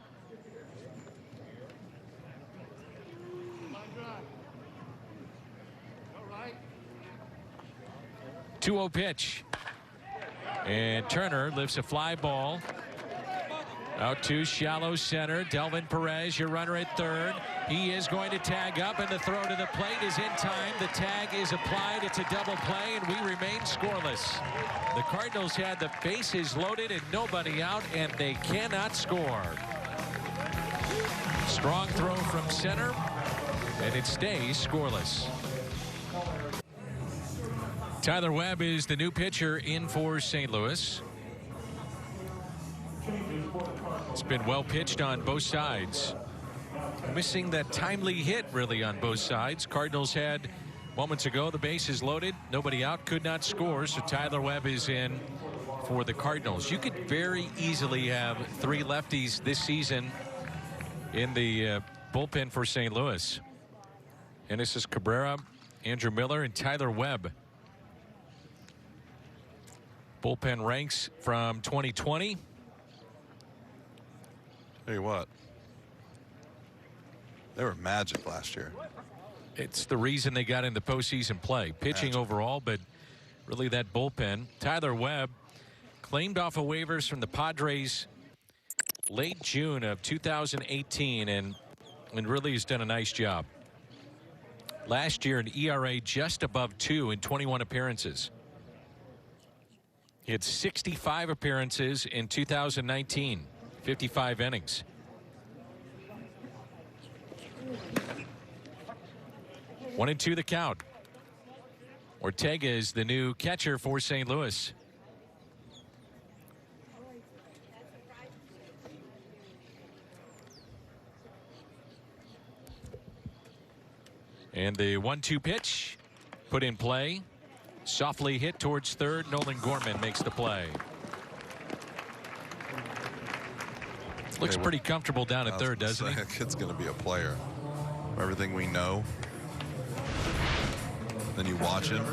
All right. 2-0 pitch. And Turner lifts a fly ball. Out to shallow center. Delvin Perez, your runner at third. He is going to tag up, and the throw to the plate is in time. The tag is applied. It's a double play, and we remain scoreless. The Cardinals had the bases loaded and nobody out, and they cannot score. Strong throw from center, and it stays scoreless. Tyler Webb is the new pitcher in for St. Louis. It's been well pitched on both sides. Missing that timely hit really on both sides. Cardinals had moments ago the bases loaded, nobody out, could not score, so Tyler Webb is in for the Cardinals. You could very easily have 3 lefties this season in the bullpen for St. Louis. And this is Cabrera, Andrew Miller, and Tyler Webb. Bullpen ranks from 2020. Tell you what, they were magic last year. It's the reason they got into postseason play. Pitching overall, but really that bullpen. Tyler Webb claimed off of waivers from the Padres late June of 2018 and really has done a nice job. Last year an ERA just above 2 in 21 appearances. He had 65 appearances in 2019. 55 innings. One and two the count. Ortega is the new catcher for St. Louis. And the 1-2 pitch put in play. Softly hit towards third. Nolan Gorman makes the play. Looks pretty comfortable down at third, doesn't he? That kid's going to be a player. Everything we know. Then you watch him.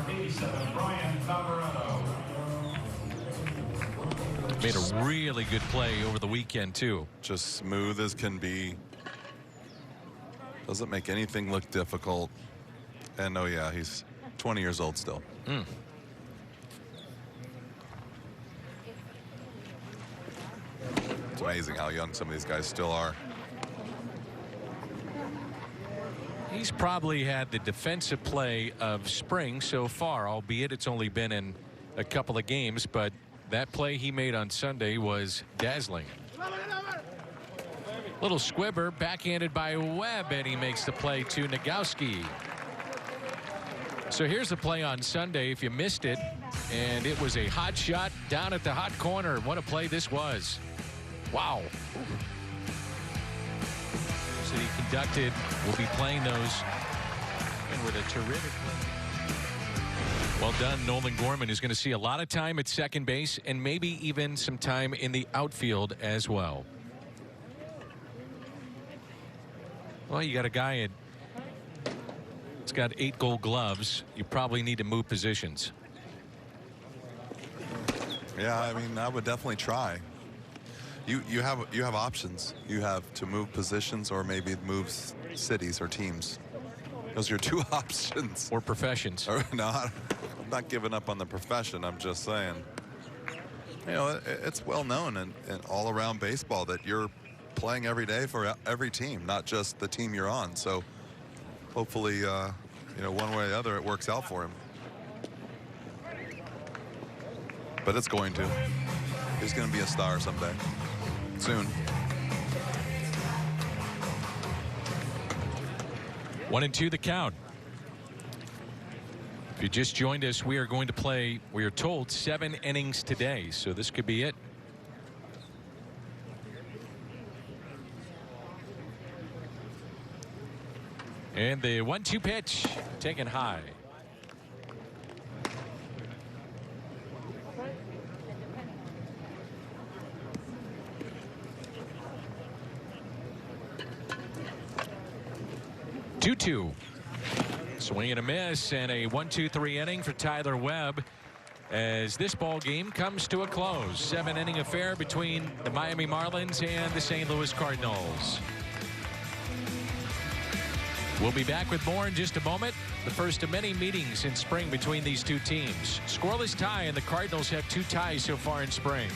Made a really good play over the weekend, too. Just smooth as can be. Doesn't make anything look difficult. And oh, yeah, he's 20 years old still. It's amazing how young some of these guys still are. He's probably had the defensive play of spring so far, albeit it's only been in a couple of games, but that play he made on Sunday was dazzling. Little squibber backhanded by Webb, and he makes the play to Nagowski. So here's the play on Sunday if you missed it, and it was a hot shot down at the hot corner. What a play this was. Wow. City conducted. We'll be playing those, and with a terrific play. Well done, Nolan Gorman, who's going to see a lot of time at second base and maybe even some time in the outfield as well. Well, you got a guy that's got 8 Gold Gloves. You probably need to move positions. Yeah, I mean, I would definitely try. You have options. You have to move positions or maybe move cities or teams. Those are your 2 options. Or professions. No, I'm not giving up on the profession. I'm just saying, you know, it's well known in all around baseball that you're playing every day for every team, not just the team you're on. So hopefully, you know, one way or the other, it works out for him. But it's going to. He's going to be a star someday. Soon. 1-2 the count. If you just joined us, we are going to play, we are told, 7 innings today, so this could be it. And the 1-2 pitch taken high. Two. Swing and a miss, and a 1-2-3 inning for Tyler Webb as this ball game comes to a close. 7-inning affair between the Miami Marlins and the St. Louis Cardinals. We'll be back with more in just a moment. The first of many meetings in spring between these two teams. Scoreless tie, and the Cardinals have 2 ties so far in spring.